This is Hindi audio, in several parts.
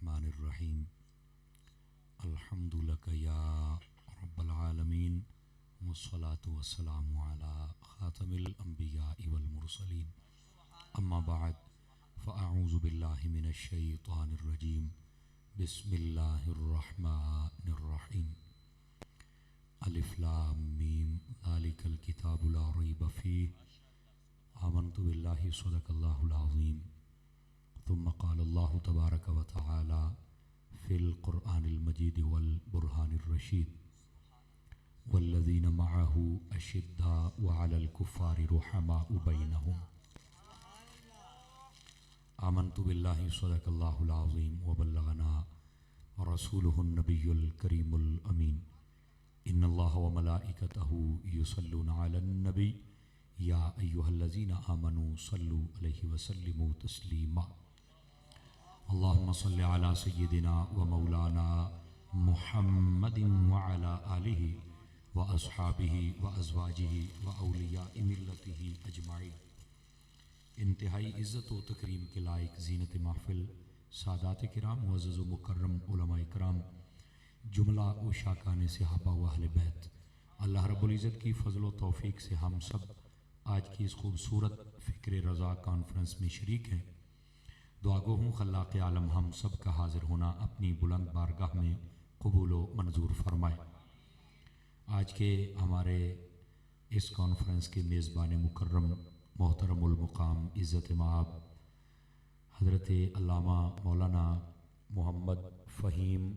बिस्मिल्लाहिर्रहमानिर्रहीम। अल्हम्दुलिल्लाह या रब्बल आलमीन वस्सलातु वस्सलामु अला खातमिल अंबियाइ वल मुरसलीन। अम्मा बाद फ़अऊज़ु बिल्लाहि मिनश शैतानिर रजीम। बिस्मिल्लाहिर्रहमानिर्रहीम। अलिफ लाम मीम ज़ालिकल किताबु ला रैब फ़ीह आमनतु बिल्लाहि सदक़ल्लाहुल अज़ीम। तुम्मा क़ालल्लाहु तबारक व तआला फ़िल क़ुरआनिल मजीद वल बुरहानिर रशीद वल्लज़ीना मअहु अशिद्दाउ अलल कुफ़्फ़ारि रुहमाउ बैनहुम। आमनतु बिल्लाहि सदक़ल्लाहुल अज़ीम व बल्लगना रसूलुहुन नबियुल करीमुल अमीन। इन्नल्लाह व मलाइकतहु युसल्लूना अलन नबी या अय्युहल्लज़ीना आमनू सल्लु अलैहि व सल्लिमू तस्लीमा। अल्लाहुम्मा सल्लि अला सय्यिदिना व मौलाना मुहम्मदिन व अला आलिहि व अस्हाबिहि व अज़वाजिहि व औलियाइ मिल्लतिहि अजमाइन। इंतहाई इज़्ज़त व तकरीम के लायक ज़ीनत महफ़िल सादात किराम मुअज़्ज़ज़ व मुकर्रम उलमाए किराम जुमला उशाकाने सहाबा व अहले बैत, अल्लाह रब्बुल इज़्ज़त की फ़ज़ल व तौफ़ीक़ से हम सब आज की इस खूबसूरत फ़िक्र रज़ा कॉन्फ्रेंस में शरीक हैं। दुआ गो हूँ खल्लाक़ आलम हम सब का हाज़िर होना अपनी बुलंद बारगाह में कबूल व मंजूर फरमाए। आज के हमारे इस कॉन्फ्रेंस के मेज़बान मुकर्रम मोहतरमुल मुक़ाम इज़्ज़त माब हज़रत अल्लामा मौलाना मोहम्मद फ़हीम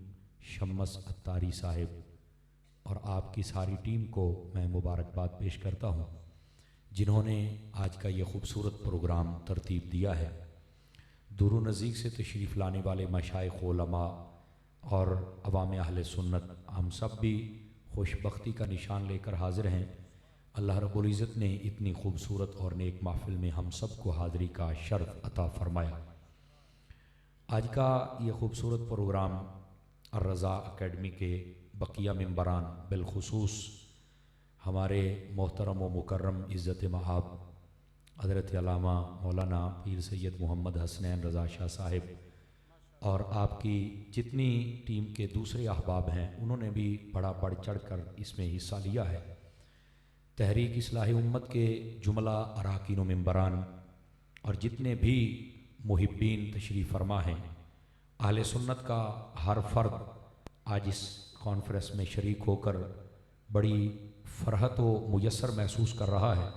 शम्मस अत्तारी साहिब और आपकी सारी टीम को मैं मुबारकबाद पेश करता हूँ, जिन्होंने आज का ये खूबसूरत प्रोग्राम तरतीब दिया है। दूर नज़दीक से तशरीफ़ लाने वाले मशाइख़ उलमा और अवाम अहले सुन्नत हम सब भी खुशबख्ती का निशान लेकर हाज़िर हैं। अल्लाह रब्बुल इज़्ज़त ने इतनी खूबसूरत और नेक महफ़िल में हम सब को हाज़िरी का शर्फ़ अता फ़रमाया। आज का ये खूबसूरत प्रोग्राम अर्रज़ा अकेडमी के बकिया मेंबरान बिलखुसूस हमारे मोहतरम व मुकर्रम इज़्ज़त महाब हज़रत अल्लामा मौलाना पीर सैयद मोहम्मद हसनैन रज़ा शाह साहिब और आपकी जितनी टीम के दूसरे अहबाब हैं, उन्होंने भी बड़ा बढ़ चढ़ कर इसमें हिस्सा लिया है। तहरीक इस्लाही उम्मत के जुमला अराकीन व मेंबरान और जितने भी मुहिब्बीन तशरीफ़ फरमा हैं, अहले सुन्नत का हर फ़र्द आज इस कॉन्फ्रेंस में शरीक होकर बड़ी फ़रहत व मुयस्सर महसूस कर रहा है।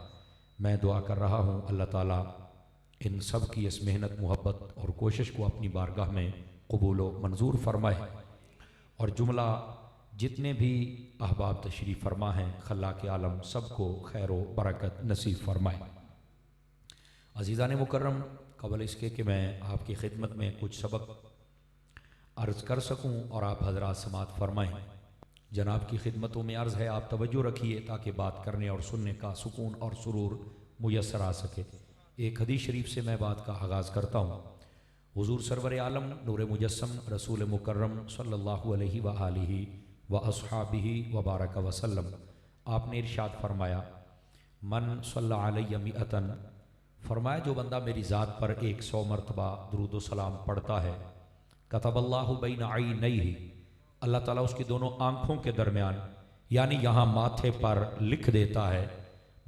मैं दुआ कर रहा हूँ अल्लाह ताला इन सब की इस मेहनत मोहब्बत और कोशिश को अपनी बारगाह में कबूल व मंजूर फरमाए और जुमला जितने भी अहबाब तशरीफ़ फरमा हैं खल्लाक़ आलम सबको खैर व बरकत नसीब फरमाए। अज़ीज़ान मुकर्रम, क़बल इसके कि मैं आपकी खिदमत में कुछ सबक अर्ज़ कर सकूँ और आप हज़रात समात फरमाएँ, जनाब की खिदमतों में अर्ज़ है आप तवज्जो रखिए ताकि बात करने और सुनने का सुकून और सुरूर मुयस्सर आ सके। एक हदीस शरीफ से मैं बात का आगाज़ करता हूँ। हुज़ूर सरवर आलम नूर मुजस्सम रसूल मुकर्रम सल्लल्लाहु अलैहि व आलिहि व अस्हाबिहि व बारक वसल्लम, आपने इरशाद फरमाया, मन सल्ला अलैहि मिअतन, फरमाया जो बंदा मेरी ज़ात पर 100 मरतबा दुरूद व सलाम पढ़ता है, कतबल्लाहु बैन ऐनैहि, अल्लाह ताला उसकी दोनों आँखों के दरमियान यानी यहाँ माथे पर लिख देता है,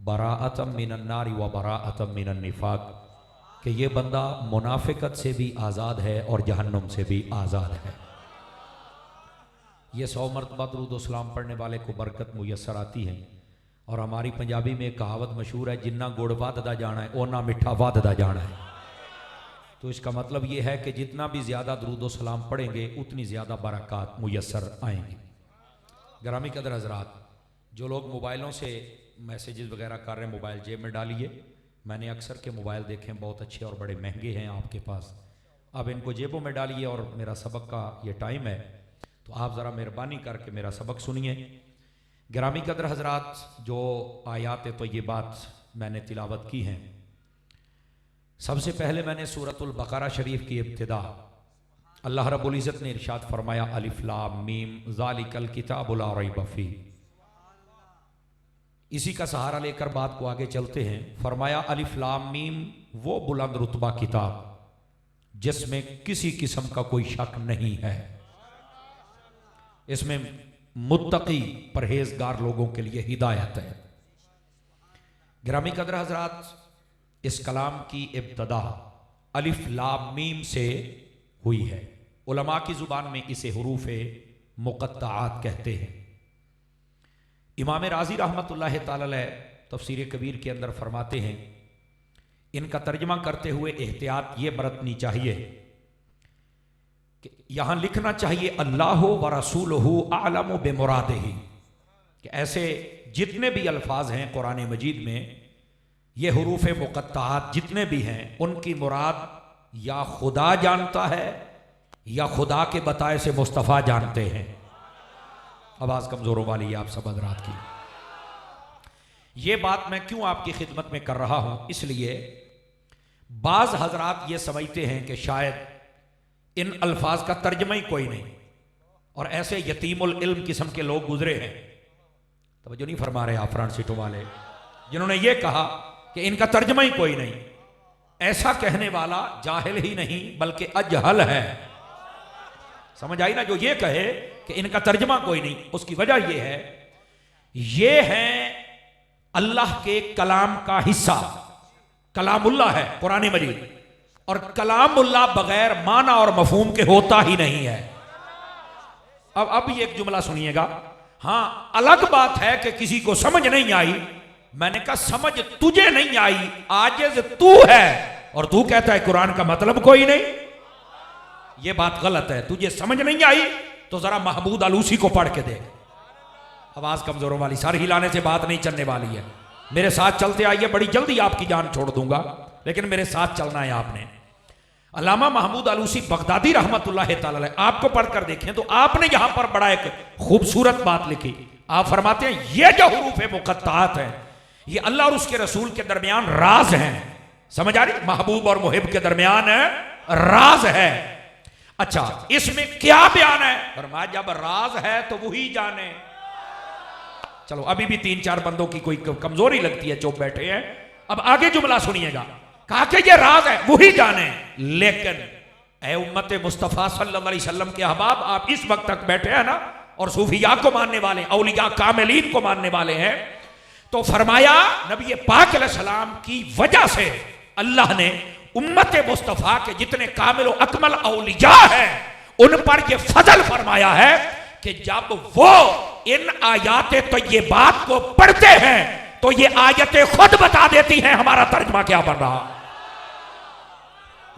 बराअतम मिनन नारी व बराअतम मिनन निफाक, कि ये बंदा मुनाफिकत से भी आज़ाद है और जहन्नुम से भी आज़ाद है। ये 100 मरतबा दुरूद व सलाम पढ़ने वाले को बरकत मुयस्सर आती है। और हमारी पंजाबी में कहावत मशहूर है, जिन्ना गुड़ वधदा जाना है ओना मिठा वधदा जाना है। तो इसका मतलब ये है कि जितना भी ज़्यादा दुरूद व सलाम पढ़ेंगे उतनी ज़्यादा बरक़ात मुयस्सर आएंगी। ग्रामी कदर हज़रात, जो लोग मोबाइलों से मैसेजेस वगैरह कर रहे हैं, मोबाइल जेब में डालिए। मैंने अक्सर के मोबाइल देखे हैं, बहुत अच्छे और बड़े महंगे हैं आपके पास, अब इनको जेबों में डालिए और मेरा सबक का ये टाइम है, तो आप ज़रा मेहरबानी करके मेरा सबक सुनिए। ग्रामी कदर हज़रात, जो आयात तो ये बात मैंने तिलावत की हैं, सबसे पहले मैंने सूरतुल बकरा शरीफ की इब्तिदा अल्लाह रब्बुल इज़्ज़त ने इरशाद फरमाया, अलिफ लाम मीम ज़ालिकल किताबु ला रैब फ़ीह। इसी का सहारा लेकर बात को आगे चलते हैं। फरमाया अलिफ लाम मीम, वो बुलंद रुतबा किताब जिसमें किसी किस्म का कोई शक नहीं है। इसमें मुत्तकी परहेजगार लोगों के लिए हिदायत है। गिरामी कदर हजरात, इस कलाम की इब्तदा अलिफ लाम मीम से हुई है। उलमा की जुबान में इसे हुरूफे मुक़त्तआत कहते हैं। इमाम राजी रहमतुल्लाह ताला अलैह तफसीर कबीर के अंदर फरमाते हैं, इनका तर्जमा करते हुए एहतियात ये बरतनी चाहिए कि यहां लिखना चाहिए अल्लाह व रसूलुहु आलमु बिमुरादिही, कि ऐसे जितने भी अल्फाज हैं कुरान मजीद में, ये हुरूफे मुक़त्तआत जितने भी हैं, उनकी मुराद या खुदा जानता है या खुदा के बताए से मुस्तफ़ा जानते हैं। आवाज कमजोरों वाली है आप सब हज़रात की। ये बात मैं क्यों आपकी खिदमत में कर रहा हूं, इसलिए बाज हजरात ये समझते हैं कि शायद इन अल्फाज का तर्जमा ही कोई नहीं, और ऐसे यतीमुल इल्म किस्म के लोग गुजरे हैं, तवज्जो नहीं फरमा रहे आप फ्रांसीटो वाले, जिन्होंने ये कहा कि इनका तर्जमा ही कोई नहीं। ऐसा कहने वाला जाहिल ही नहीं बल्कि अजहल है। समझ आई ना? जो ये कहे कि इनका तर्जमा कोई नहीं, उसकी वजह यह है, ये है अल्लाह के कलाम का हिस्सा। कलामुल्लाह है कुरान मजीद, और कलामुल्लाह बगैर माना और मफहूम के होता ही नहीं है। अब ये एक जुमला सुनिएगा। हां, अलग बात है कि किसी को समझ नहीं आई। मैंने कहा समझ तुझे नहीं आई, आजिज तू है, और तू कहता है कुरान का मतलब कोई नहीं। यह बात गलत है। तुझे समझ नहीं आई तो जरा महमूद आलूसी को पढ़ के दे। आवाज कमजोरों वाली, सर हिलाने से बात नहीं चलने वाली है। मेरे साथ चलते आइए, बड़ी जल्दी आपकी जान छोड़ दूंगा, लेकिन मेरे साथ चलना है आपने। अल्लामा महमूद आलूसी बगदादी रहमतुल्लाह ताला अलैह, आपको पढ़कर देखें तो आपने यहां पर बड़ा एक खूबसूरत बात लिखी। आप फरमाते हैं ये जो हुरूफ मुक़त्तआत है, ये अल्लाह और उसके रसूल के दरमियान राज हैं। समझ आ रही? महबूब और मुहिब के दरमियान राज है। अच्छा, इसमें क्या बयान है? फरमाया जब राज है तो वही जाने। चलो, अभी भी 3-4 बंदों की कोई कमजोरी लगती है, चुप बैठे हैं। अब आगे जुमला सुनिएगा। कहा कि ये राज है, वही जाने। लेकिन ऐ उम्मत मुस्तफ़ा सल्लल्लाहु अलैहि वसल्लम के अहबाब, आप इस वक्त तक बैठे हैं ना, और सूफिया को मानने वाले, औलिया कामिलीन को मानने वाले हैं, तो फरमाया नबी पाक अलैहिस्सलाम की वजह से अल्लाह ने उम्मत मुस्तफ़ा के जितने कामिल व अकमल औलिया हैं उन पर यह फजल फरमाया है कि जब वो इन आयाते तय्यबात को पढ़ते हैं तो ये आयतें खुद बता देती हैं हमारा तर्जमा क्या बन रहा।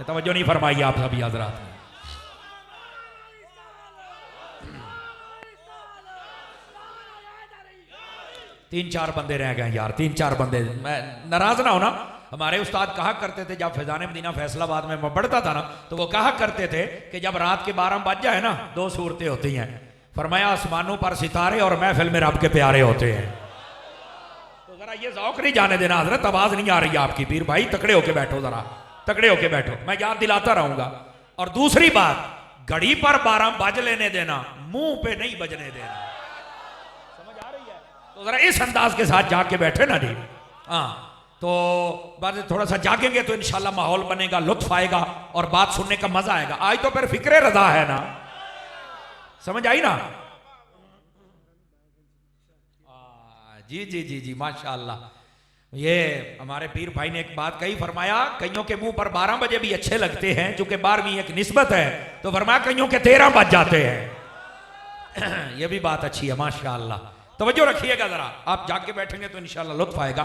तवज्जो नहीं फरमाई आप सभी हजरात ने। तीन चार बंदे रह गए यार, 3-4 बंदे। मैं नाराज ना हो ना, हमारे उस्ताद कहा करते थे, जब फैजान मदीना फैसलाबाद में मैं पढ़ता था ना, तो वो कहा करते थे कि जब रात के 12 बज जाए ना, 2 सूरतें होती हैं। फरमाया आसमानों पर सितारे और महफिल में रब के प्यारे होते हैं। तो जरा ये ज़ौक़ नहीं जाने देना हजरत, आवाज नहीं आ रही आपकी। पीर भाई तकड़े होके बैठो, जरा तकड़े होके बैठो, मैं याद दिलाता रहूंगा। और दूसरी बात, घड़ी पर 12 बज लेने देना, मुंह पे नहीं बजने देना। समझ आ रही है? तो जरा इस अंदाज के साथ जाके बैठे ना जी। हाँ, तो बस थोड़ा सा जागेंगे तो इंशाल्लाह माहौल बनेगा, लुत्फ आएगा और बात सुनने का मजा आएगा। आज तो फिर फिक्रे रजा है ना, समझ आई ना? जी जी जी जी, माशाअल्लाह। ये हमारे पीर भाई ने एक बात कही, फरमाया कईयों के मुंह पर 12 बजे भी अच्छे लगते हैं, चूंकि 12वीं एक निस्बत है, तो फरमाया कईयों के 13 बज जाते हैं। ये भी बात अच्छी है माशाअल्लाह। तवज्जो रखिएगा जरा, आप जाके बैठेंगे तो इंशाल्लाह लुत्फ आएगा।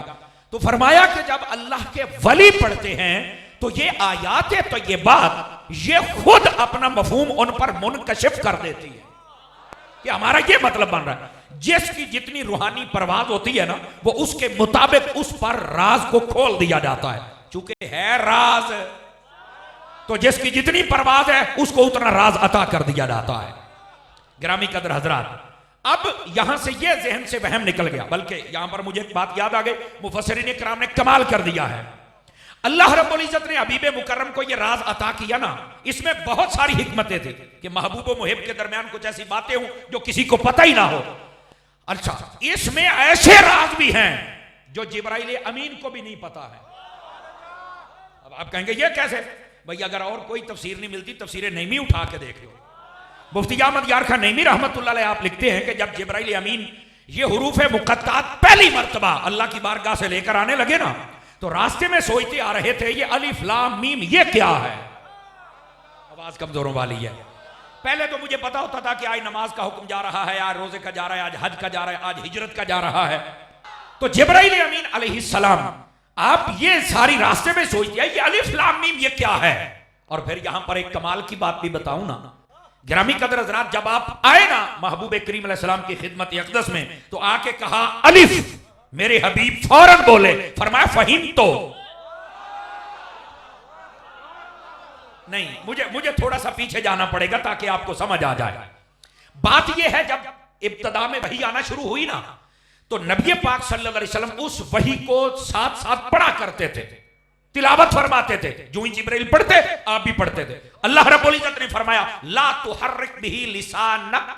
तो फरमाया कि जब अल्लाह के वली पढ़ते हैं तो ये आयातें तो ये बात ये खुद अपना मफहूम उन पर मुनकशिफ कर देती है कि हमारा ये मतलब बन रहा है। जिसकी जितनी रूहानी परवाज होती है ना, वो उसके मुताबिक उस पर राज को खोल दिया जाता है। चूंकि है राज, तो जिसकी जितनी परवाज है उसको उतना राज अता कर दिया जाता है। गिरामी कदर हजरात, अब यहां से यह जहन से वहम निकल गया, बल्कि यहां पर मुझे एक बात याद आ गई, मुफस्सिरीन इकराम ने कमाल कर दिया है। अल्लाह रब्बुल इज्जत ने हबीब मुकर्रम को यह राज अता किया ना, इसमें बहुत सारी हिकमतें थी कि महबूब और मुहिब के दरमियान कुछ ऐसी बातें हों जो किसी को पता ही ना हो। अच्छा, इसमें ऐसे राज भी हैं जो जिब्राइल अमीन को भी नहीं पता है। अब आप कहेंगे ये कैसे? भाई अगर और कोई तफसीर नहीं मिलती, तफसीर नईमी उठा के देख लो। मुफ्ती अहमद यार खान नईमी रहमतुल्लाह अलैह आप लिखते हैं कि जब जिब्राइल अमीन ये हुरूफ मुक़त्तात पहली मर्तबा अल्लाह की बारगाह से लेकर आने लगे ना, तो रास्ते में सोचते आ रहे थे ये अलिफ लाम मीम ये क्या है। आवाज कमजोरों वाली है। पहले तो मुझे पता होता था कि आज नमाज का हुक्म जा रहा है, आज रोजे का जा रहा है, आज हज का जा रहा है, आज हिजरत का जा रहा है। तो जिब्राइल अमीन अलैहिस्सलाम आप ये सारी रास्ते में सोचते हैं ये अलिफ लाम मीम ये क्या है। और फिर यहां पर एक कमाल की बात भी बताऊं ना, गिरामी कदर हज़रात, जब आप आए ना महबूब करीम अलैहिस्सलाम की खिदमत अक़दस में, तो आके कहा अलिफ, मेरे हबीब फौरन बोले, फरमाया फहीम तो नहीं, मुझे थोड़ा सा पीछे जाना पड़ेगा ताकि आपको समझ आ जाए। बात यह है जब इब्तदा में वही आना शुरू हुई ना, तो नबी पाक सल्लल्लाहु अलैहि वसल्लम उस वही को साथ साथ पढ़ा करते थे, तिलावत फरमाते थे। जो ही जिब्राइल पढ़ते आप भी पढ़ते थे। अल्लाह रब्बुल इज्जत ने फरमाया ला तुहर्रिक बिही लिसानक,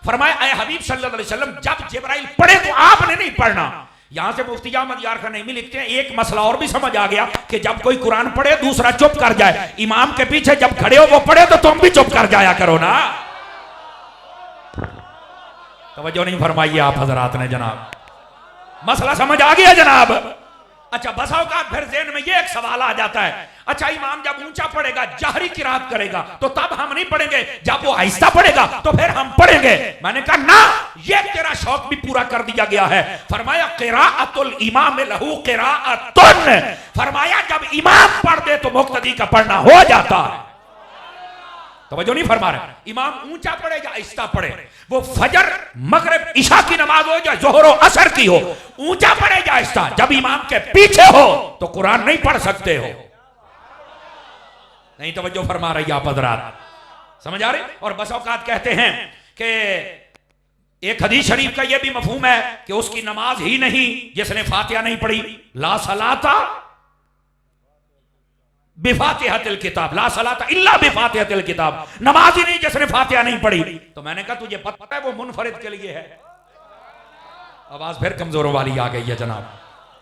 फरमाया ऐ हबीब सल्लल्लाहु अलैहि वसल्लम जब जिब्राइल पढ़े तो आपने नहीं पढ़ना। यहां से मुफ्ती अहमद यार खान नईमी लिखते हैं एक मसला और भी समझ आ गया कि जब कोई कुरान पढ़े दूसरा चुप कर जाए, इमाम के पीछे जब खड़े हो वो पढ़े तो तुम भी चुप कर जाया करो ना। तवज्जो नहीं फरमाई आप हजरात ने जनाब, मसला समझ आ गया जनाब। अच्छा बस औकात फिर ज़हन में ये एक सवाल आ जाता है, अच्छा इमाम जब ऊंचा पढ़ेगा जहरी किरात करेगा तो तब हम नहीं पढ़ेंगे, जब वो आहिस्ता पढ़ेगा तो फिर हम पढ़ेंगे। मैंने कहा ना, ये तेरा शौक भी पूरा कर दिया गया है। फरमाया क़िराअतुल इमाम लहू क़िराअतुन, फरमाया जब इमाम पढ़ दे तो मुक्तदी का पढ़ना हो जाता है। तवज्जो नहीं फरमा रहे, इमाम ऊंचा पढ़े या आहिस्ता पढ़े, वो फजर मगरिब इशा की नमाज हो या जोहर और असर की हो, ऊंचा पढ़े या आहिस्ता, जब इमाम के पीछे हो तो कुरान नहीं पढ़ सकते हो। नहीं तवज्जो फरमा रही आप हज़रात, समझ आ रही। और बस औकात कहते हैं कि एक हदीस शरीफ का यह भी मफहूम है कि उसकी नमाज ही नहीं जिसने फातिहा नहीं पढ़ी, ला सलाता बिफातिहातिल किताब, ला सलाता इल्ला बिफातिहातिल किताब, नमाज ही नहीं जिसने फातिहा नहीं पढ़ी। तो मैंने कहा तुझे पता है वो मुनफरिद के लिए है। आवाज फिर कमजोरों वाली आ गई है जनाब,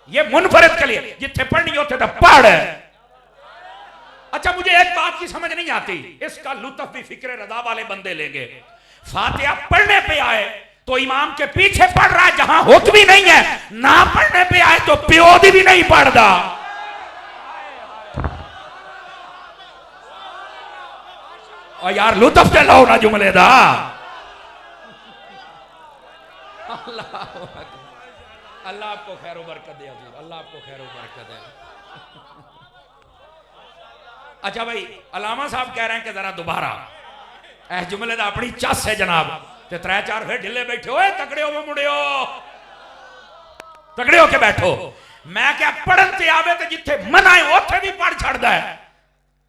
ये मुनफरिद के लिए, जिथे पढ़नी होते तो पढ़। अच्छा मुझे एक बात की समझ नहीं आती, इसका लुत्फ भी फिक्र रजा वाले बंदे लेंगे। फातिहा पढ़ने पे आए तो इमाम के पीछे पढ़ रहा है जहां हुक्म ही नहीं है, ना पढ़ने पे आए तो प्योदी भी नहीं पढ़ता। और यार लुत्फ दे लो ना जुमले दा। अल्लाह आपको खैर बरकत दे, अल्लाह आपको खैर बरकत दे। अच्छा भाई अलामा साहब कह रहे हैं कि जरा दोबारा ऐ जुमले दा अपनी चस है जनाब, ते 3-4 फिर ढिले बैठे हो, तगड़े हो मुड़ियो, तगड़े होके बैठो। मैं क्या पढ़न ते आवे तो जिथे मना है उथे भी पढ़ छड़दा है।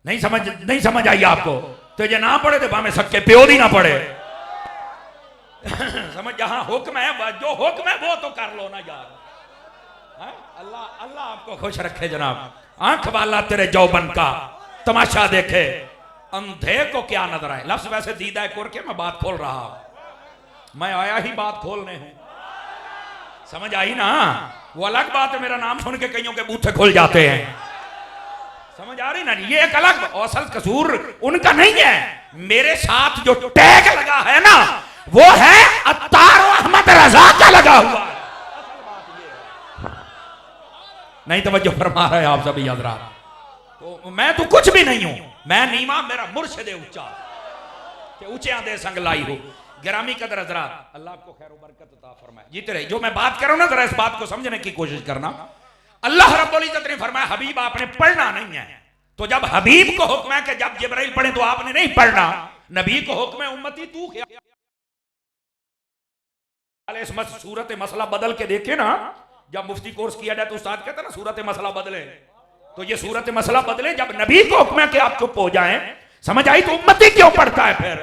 नहीं समझ आई आपको? तो जे ना पढ़े तो भावे सक्के प्यो दी ना पढ़े। समझ, जहां हुक्म है, जो हुक्म है वो तो कर लो ना यार। अल्लाह अल्लाह आपको खुश रखे जनाब। आंख वाला तेरे जौबन का तमाशा देखे, अंधे को क्या नजर आए। लफ्ज वैसे दीदा है कुर के मैं बात खोल रहा हूं, मैं आया ही बात खोलने हूं। समझ आई ना? वो अलग बात है, मेरा नाम सुन के कईयों के बूथे खुल जाते हैं। समझ आ रही ना? ये एक अलग, असल कसूर उनका नहीं है, मेरे साथ जो टैग लगा है ना वो है अत्तार अहमद रजा का लगा हुआ है। नहीं तवज्जो फरमा रहे आप सभी हज़रात। तो मैं तो कुछ भी नहीं हूं, मैं नीमा, मेरा मुर्शिद ऊंचा के ऊंचे दे संग लाई हो। गिरामी कदर हज़रात, अल्लाह आपको खैर बरकत अता फरमाए। जीते रहे, जो मैं बात कर रहा हूं ना जरा इस बात को समझने की कोशिश करना। अल्लाह रब्बुल इज्जत ने फरमाया हबीब आपने पढ़ना नहीं है। तो जब हबीब को हुक्म है कि जब जिब्राइल पढ़े तो आपने नहीं पढ़ना, नबी को हुक्म है उम्मती तू क्या इस सूरत मसला बदल के देखे ना। जब मुफ्ती कोर्स किया जाए तो उस्ताद कहता ना सूरत मसला बदले, तो ये सूरत मसला बदले जब नबी को हुक्म है कि आप चुप हो जाएं। समझ आई? तो उम्मती क्यों पढ़ता है फिर?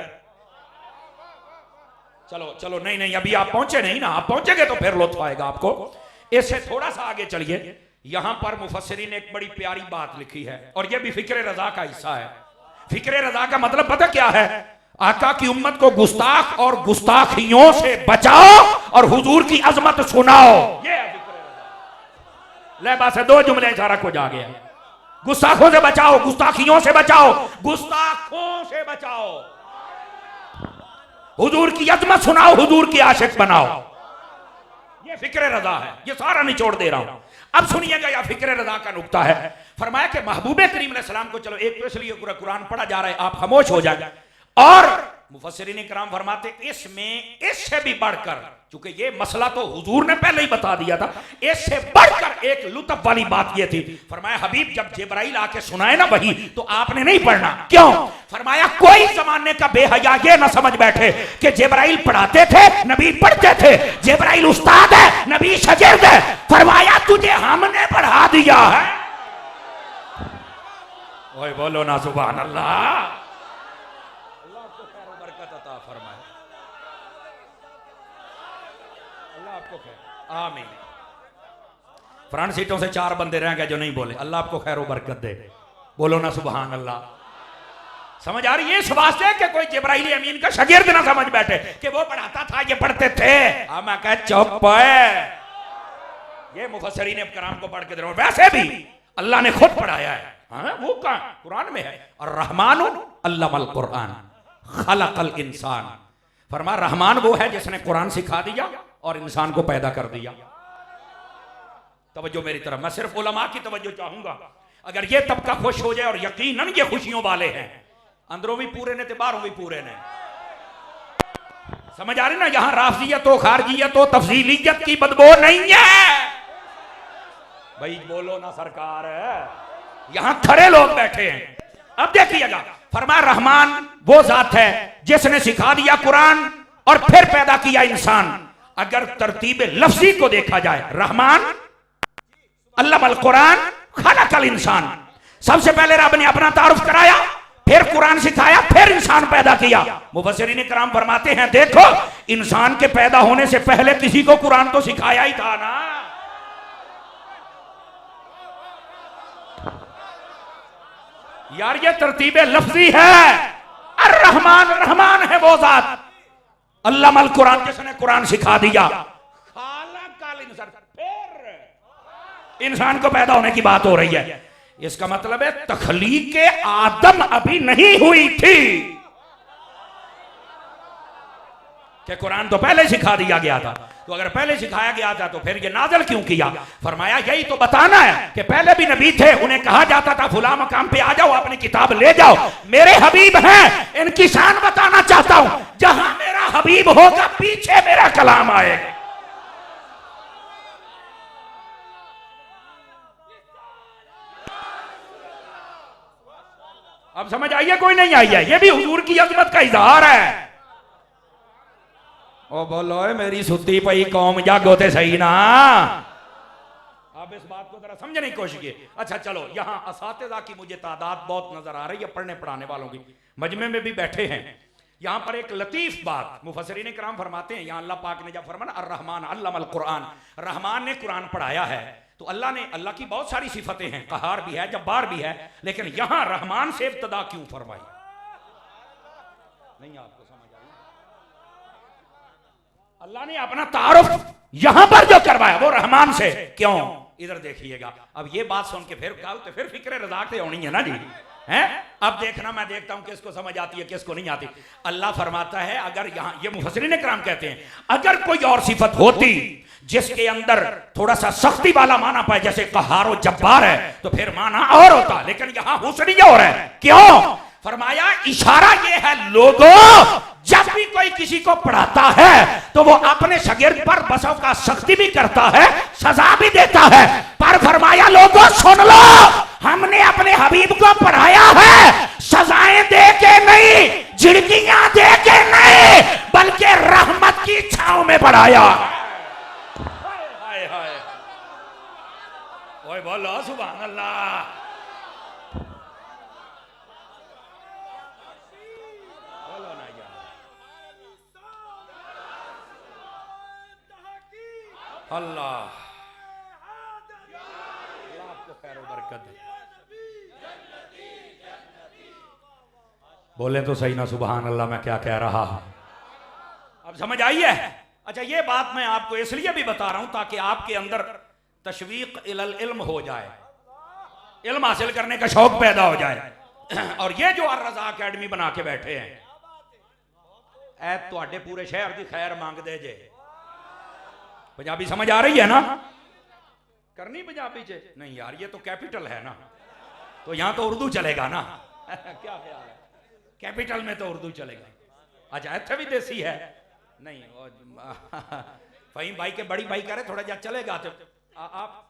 चलो चलो, नहीं अभी आप पहुंचे नहीं ना, आप पहुंचेंगे तो फिर लुत्फ आएगा आपको। इससे थोड़ा सा आगे चलिए, यहां पर मुफस्सिरीन ने एक बड़ी प्यारी बात लिखी है और यह भी फिक्र रजा का हिस्सा है। फिक्र रजा का मतलब पता क्या है? आका की उम्मत को गुस्ताख और गुस्ताखियों से बचाओ और हुजूर की अजमत सुनाओ। ये है फिक्र रजा। ले बस 2 जुमले सारा कुछ आ गया। गुस्ताखों से बचाओ, गुस्ताखियों से बचाओ, गुस्ताखों से बचाओ। हुजूर की अजमत सुनाओ, हुजूर की आशिक बनाओ। ये फिक्र रजा है, ये सारा निचोड़ दे रहा हूं। अब सुनिएगा, यह फिक्र रजा का नुक्ता है। फरमाया कि महबूबे करीम अलैहिस्सलाम को, चलो एक तो इसलिए पूरा कुरान पढ़ा जा रहा है, आप खामोश हो जाए। और मुफस्सिरीन किराम फरमाते इसमें इससे भी बढ़कर, चूंकि ये मसला तो हुजूर ने पहले ही बता दिया था, इससे बढ़कर एक लुत्फ वाली बात ये थी। फरमाया हबीब जब जिब्राइल आके सुनाए ना वही, तो आपने नहीं पढ़ना। क्यों? फरमाया कोई जमाने का बेहया ये ना समझ बैठे कि जिब्राइल पढ़ाते थे, नबी पढ़ते थे। जिब्राइल उस्ताद है, नबी शागिर्द है। फरमाया तुझे हमने पढ़ा दिया है। ओए बोलो ना सुभान अल्लाह। आमीन। फ्रंट सीटों से 4 बंदे रह गए जो नहीं बोले। अल्लाह आपको खैर बरकत दे। बोलो ना सुभान अल्लाह। समझ आ रही है? इस वास्ते कि कोई जिब्राइल अमीन का शागिर्द ना समझ बैठे कि वो पढ़ाता था, ये पढ़ते थे। मैं कह चुप है, ये मुफस्सिरीन किराम को पढ़ के दे रहा हूं। वैसे भी अल्लाह ने खुद पढ़ाया है। हाँ, वो कहां? कुरान में है, और रहमान अल्लमल कुरान खलकल इंसान। फरमा रहमान वो है जिसने कुरान सिखा दिया और इंसान को पैदा कर दिया। तवज्जो मेरी तरफ, मैं सिर्फ उलमा की तवज्जो चाहूंगा। अगर ये तबका खुश हो जाए, और यकीनन ये खुशियों वाले हैं, अंदरों भी पूरे ने, बाहरों भी पूरे ने। समझ आ रही ना? यहां राफियत हो, खारजियत हो, तफसीलियत की बदबू नहीं है। भाई बोलो ना सरकार है। यहां खरे लोग बैठे हैं। अब देखिएगा, फरमाया रहमान वो जात है जिसने सिखा दिया कुरान और फिर पैदा किया इंसान। अगर तरतीब लफ्जी को देखा जाए, रहमान अल्लमल कुरान खलकल इंसान। सबसे पहले रब ने अपना तारुफ कराया, फिर कुरान सिखाया, फिर इंसान पैदा किया। मुफस्सिरीन किराम फरमाते हैं देखो, इंसान के पैदा होने से पहले किसी को कुरान तो सिखाया ही था ना। यार ये तरतीब लफ्जी है। अर रहमान, रहमान है वो जात अल्लामल कुरान जिसने कुरान सिखा दिया। खालकल इंसान, फिर इंसान को पैदा होने की बात हो रही है। इसका मतलब है तखलीक आदम अभी नहीं हुई थी, कि कुरान तो पहले सिखा दिया गया था। तो अगर पहले सिखाया गया था तो फिर ये नाज़िल क्यों किया? फरमाया यही तो बताना है कि पहले भी नबी थे, उन्हें कहा जाता था फुला मकाम पे आ जाओ, अपनी किताब ले जाओ। मेरे हबीब हैं, इनकी शान बताना चाहता हूं। जहां मेरा हबीब होगा पीछे मेरा कलाम आएगा। अब समझ आई है कोई नहीं आई है? ये भी हुजूर की अजमत का इजहार है। ओ बोलो मेरी सुती पई कौम, जागो ते सही ना। अब इस बात को जरा समझने की कोशिश कीजिए। अच्छा चलो, यहाँ असातिज़ा की मुझे तादाद बहुत नजर आ रही है, पढ़ने पढ़ाने वालों की। मजमे में भी बैठे हैं। यहाँ पर एक लतीफ बात मुफस्सिरीन किराम फरमाते हैं, यहाँ अल्लाह पाक ने जब फरमाया अर्रहमान अल्लमल कुरान, रहमान ने कुरान पढ़ाया है, तो अल्लाह ने, अल्लाह की बहुत सारी सिफतें हैं, कहार भी है, जब्बार भी है, लेकिन यहाँ रहमान से इब्तिदा क्यों फरमाई? नहीं आपको समझ आई? अल्लाह ने अपना तारुफ यहां पर जो करवाया वो रहमान से क्यों? इधर देखिएगा। अब ये बात सुन के फिर कहा तो फिर फिक्र रज़ा से होनी है ना जी, हैं? अब देखना, मैं देखता हूं किसको समझ आती है किसको नहीं आती। अल्लाह फरमाता है, अगर यहां, ये मुफस्सिरीन किराम कहते हैं, अगर कोई और सिफत होती जिसके अंदर थोड़ा सा सख्ती वाला माना पाए, जैसे कहारो जब्बार है, तो फिर माना और होता, लेकिन यहां हुस्न और है। क्यों? फरमाया इशारा ये है, लोगों जब भी कोई किसी को पढ़ाता है तो वो अपने शागिर्द पर बसों का सख्ती भी करता है, सजा भी देता है। पर फरमाया लोगों सुन लो, हमने अपने हबीब को पढ़ाया है सजाएं दे के नहीं, झिड़कियां दे के नहीं, बल्कि रहमत की छांव में पढ़ाया। हाय हाय, ओए बोलो सुभान अल्लाह। अल्लाह आपको खैर बरकत दे। बोले तो सही ना सुभान अल्लाह, मैं क्या कह रहा हूं? अब समझ आई है? अच्छा, ये बात मैं आपको इसलिए भी बता रहा हूं ताकि आपके अंदर तशवीक इलल इल्म हो जाए। इल्म हासिल करने का शौक पैदा हो जाए। और ये जो अर रज़ा अकेडमी बना के बैठे हैं, ऐ तुहाडे पूरे शहर की खैर मांगदे जे। पंजाबी समझ आ रही है ना? करनी पंजाबी च नहीं यार, ये तो कैपिटल है ना, तो यहां तो उर्दू चलेगा ना। क्या ख्याल है? कैपिटल में तो उर्दू चलेगा। अच्छा इत्थे भी देसी है नहीं? फहीम भाई के बड़ी भाई करे थोड़ा जा चलेगा तो आप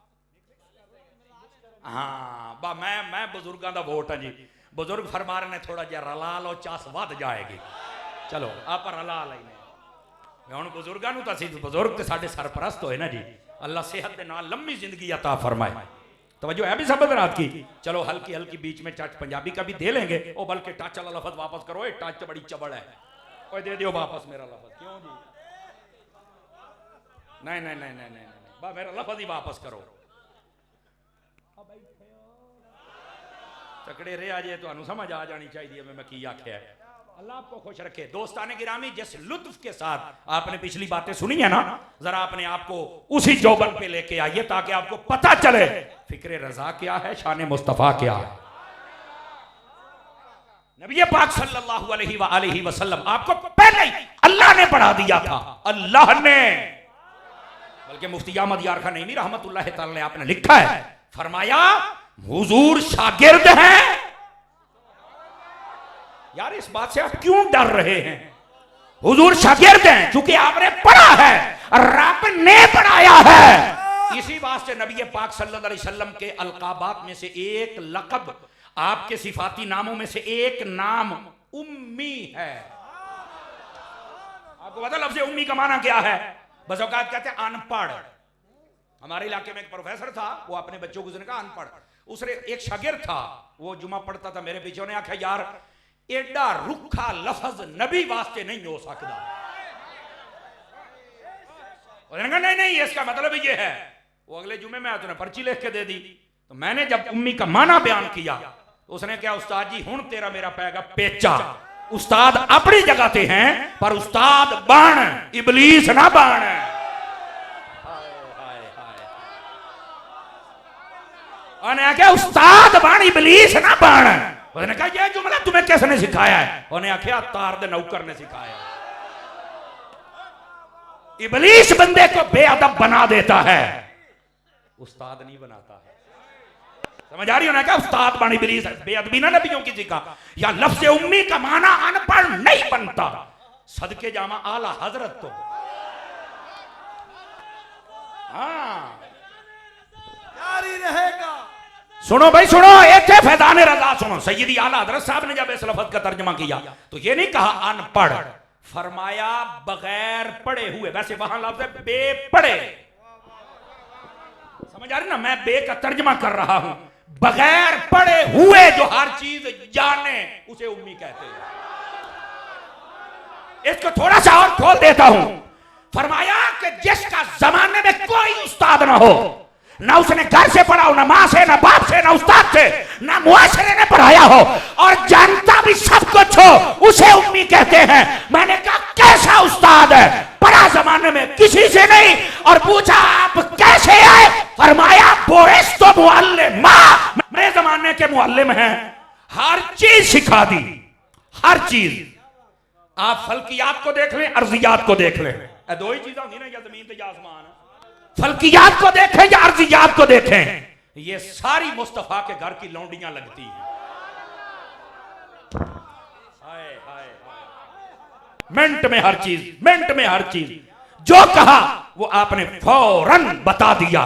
हाँ बा मैं बुजुर्गों का वोट है जी। बुजुर्ग फरमा रहे ने थोड़ा जा रला लो, चास वध जाएगी। चलो आप रला लेने हुण बुजुर्गों तो असीं बुजुर्ग तो साडे सरपरस्त होए ना जी। अल्लाह सेहत के नाल लंबी जिंदगी अता फरमाए। तवज्जो है भी सब रात की। चलो हल्की हल्की बीच में टच पंजाबी का भी दे लेंगे। ओ बल्कि टच वाला लफज वापस करो, ये टच बड़ी चबड़ है। ओए दे दियो वापस मेरा लफज। क्यों जी? नहीं नहीं नहीं नहीं नहीं नहीं बा मेरा लफज ही वापस करो। तकड़े रहे आज तो समझ आ जानी चाहिए मैं की आख्या है। अल्लाह आपको खुश रखे। दोस्ताने गिरामी, जिस लुत्फ के साथ आपने पिछली बातें सुनी है ना, जरा अपने आप को उसी जोबन पे लेके आइए ताकि आपको पता चले फिक्र रजा क्या है, शान मुस्तफा क्या है। नबी पाक सल्लल्लाहु अलैहि वसल्लम आपको पहले ही अल्लाह ने पढ़ा दिया था। अल्लाह ने, बल्कि मुफ्ती अहमद यार खान नईमी रहमतुल्लाह तआला ने आपने लिखा है, फरमाया हुजूर शागिर्द हैं। यार इस बात से आप क्यों डर रहे हैं? हुजूर शागिर्द हैं क्योंकि आपने पढ़ा है, रब ने पढ़ाया है। इसी बात से नबी पाक सल्लल्लाहु अलैहि वसल्लम के अलकाबात में से एक लक़ब, आपके सिफाती नामों में से एक नाम उम्मी है। आपको पता लफ्ज़ उम्मी का माना क्या है? बस औकात कहते हैं अनपढ़। हमारे इलाके में एक प्रोफेसर था, वो अपने बच्चों को उसने कहा अनपढ़। उसने एक शागिर्द था, वो जुमा पढ़ता था मेरे पीछे, ने आखिया यार एडा रुखा लफज नबी वास्ते नहीं हो सकता। नहीं नहीं इसका मतलब ये है। वो अगले जुमे में उसने पर्ची लिख के दे दी। तो मैंने जब उम्मी का माना बयान किया तो उसने क्या, उस्ताद जी हुण तेरा मेरा पैगा पेचा। उस्ताद अपनी जगह ते हैं पर उस्ताद बन, इबलीस ना बन। उन्हें क्या उस्ताद बन, इबलीस ना बन। उसने कहा यह जुमला तुम्हें किसने सिखाया है? उन्हें आख्या तार दे नौकर ने सिखाया। इबलीस बंदे को बेअदब बना देता है, उस्ताद नहीं बनाता है। समझ आ रही है? क्या उस्ताद बन, इबलीस बेअदबी ना नबियों की सिखा। या लफ्ज़ उम्मी का माना अनपढ़ नहीं बनता। सदके जामा आला हजरत तो हाँ जारी रहेगा। सुनो भाई सुनो, एक फैदान रजा सुनो। सैयदी आला हजरत साहब ने जब इस लफ्ज़ का तर्जमा किया तो ये नहीं कहा अनपढ़, फरमाया बगैर पढ़े हुए। वैसे वहां लफ्ज़ है बेपढ़े। समझ आ रही ना? मैं बे का तर्जमा कर रहा हूं। बगैर पढ़े हुए जो हर चीज जाने उसे उम्मी कहते हैं। इसको थोड़ा सा और खोल देता हूं। फरमाया कि जिसका जमाने में कोई उस्ताद ना हो, ना उसने घर से पढ़ा हो, ना माँ से, ना बाप से, ना उस्ताद से, ना मुआशरे ने पढ़ाया हो, और जानता भी सब कुछ हो, उसे उम्मी कहते हैं। मैंने कहा कैसा उस्ताद है? पढ़ा जमाने में किसी से नहीं। और पूछा आप कैसे आए? फरमाया बोइस तो मुअल्लिम, मेरे जमाने के मुअल्लिम हैं, हर चीज सिखा दी, हर चीज। आप फल्कियात को देख लें, अर्जियात को देख लें, दो ही चीजें होंगी ना, या जमीन तो या आसमान। फल्कियात को देखें या अर्जियात को देखें, ये सारी मुस्तफा के घर की लौंडियां लगती हैं। हाय हाय मिनट में हर चीज, मिनट में हर चीज जो कहा वो आपने फौरन बता दिया।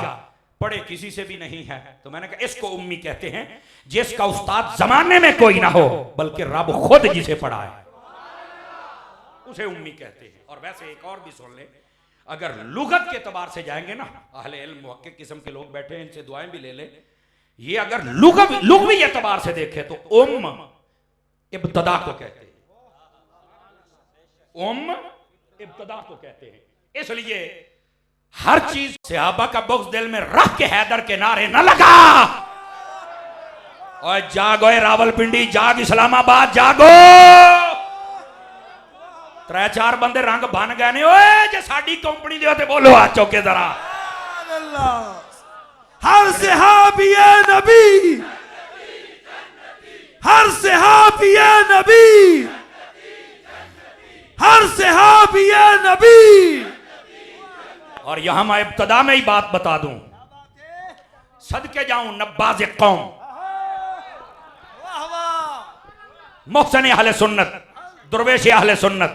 पढ़े किसी से भी नहीं है। तो मैंने कहा इसको उम्मी कहते हैं जिसका उस्ताद जमाने में कोई ना हो, बल्कि रब खुद जिसे पढ़ाए उसे उम्मी कहते हैं। और वैसे एक और भी सुन ले, अगर लुगत के एतबार से जाएंगे ना, अहले इल्म मुहक्किक किस्म के लोग बैठे हैं, इनसे दुआएं भी ले ले। ये अगर लुगवी एतबार से देखे तो उम्म इब्तदा को कहते हैं, उम्म इब्तदा को कहते हैं। इसलिए हर चीज सहाबा का बुग़्ज़ दिल में रख के हैदर के नारे न लगा। और जागो रावलपिंडी, जाग इस्लामाबाद, जागो। 3-4 बंदे रंग बन गए ने। ओए जे साडी कंपनी दे ते बोलो आ चौके जरा। हर सहाबिये नबी, हर सहाबिये नबी, हर सहाबिये नबी। और यहां मैं इब्तदा में ही बात बता दूं, सदके जाऊं नब्बाज कौम, वाह वाह, मोहसन अहले सुन्नत, दुर्वेश अहले सुन्नत,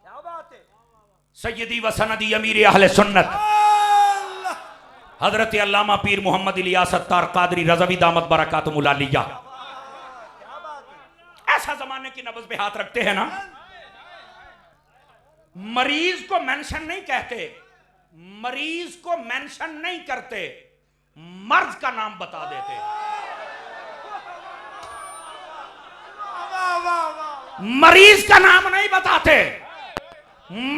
क्या बात है। सैयदी व सनदी अमीर अहले सुन्नत, अल्लाह, हजरत अल्लामा पीर मोहम्मद इलियास अत्तार कादरी रज़वी दामत बरकातुहुल आलिया, ऐसा जमाने की नब्ज़ पे हाथ रखते हैं ना। मरीज को मेंशन नहीं कहते, मरीज को मेंशन नहीं करते, मर्ज का नाम बता देते। वाह वाह वाह, मरीज का नाम नहीं बताते,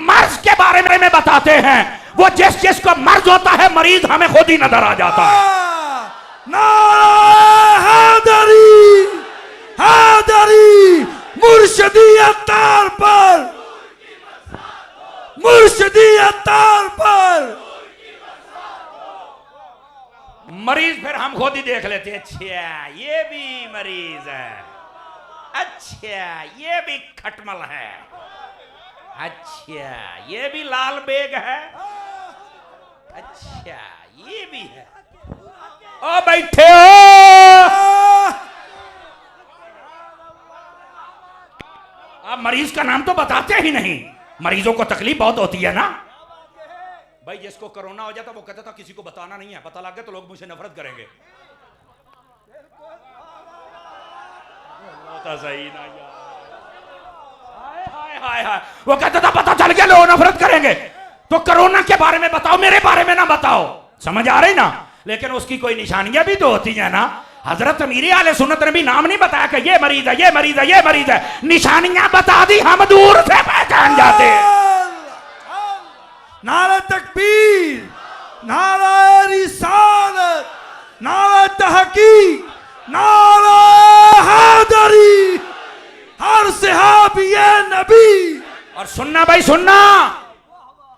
मर्ज के बारे में बताते हैं। वो जिस जिसको मर्ज होता है मरीज हमें खुद ही नजर आ जाता है। नारा हैदरी, हैदरी मुर्शिदी अत्तार पर, मुर्शिदी अत्तार पर। मरीज फिर हम खुद ही देख लेते हैं, अच्छा ये भी मरीज है, अच्छा ये भी खटमल है, अच्छा ये भी लाल बेग है, अच्छा ये भी है। ओ बैठे हो, आप मरीज का नाम तो बताते ही नहीं। मरीजों को तकलीफ बहुत होती है ना भाई। जिसको कोरोना हो जाता वो कहता था किसी को बताना नहीं है, पता लग गया तो लोग मुझसे नफरत करेंगे। सही ना यार, हाय हाय हाय हाय, वो कहता था पता चल गया लोग नफरत करेंगे, तो कोरोना के बारे में बताओ, मेरे बारे में ना बताओ। समझ आ रही ना। लेकिन उसकी कोई निशानियां भी तो होती है ना। हजरत अमीर आले सुन्नत ने भी नाम नहीं बताया कि ये मरीज है, ये मरीज है, ये मरीज है, निशानियां बता दी, हम दूर से पहचान जाते। नारा तकबीर, नारा रिसालत, नारा तहकीक, नारा हैदरी, हर सहाबिये नबी। और सुनना भाई सुनना,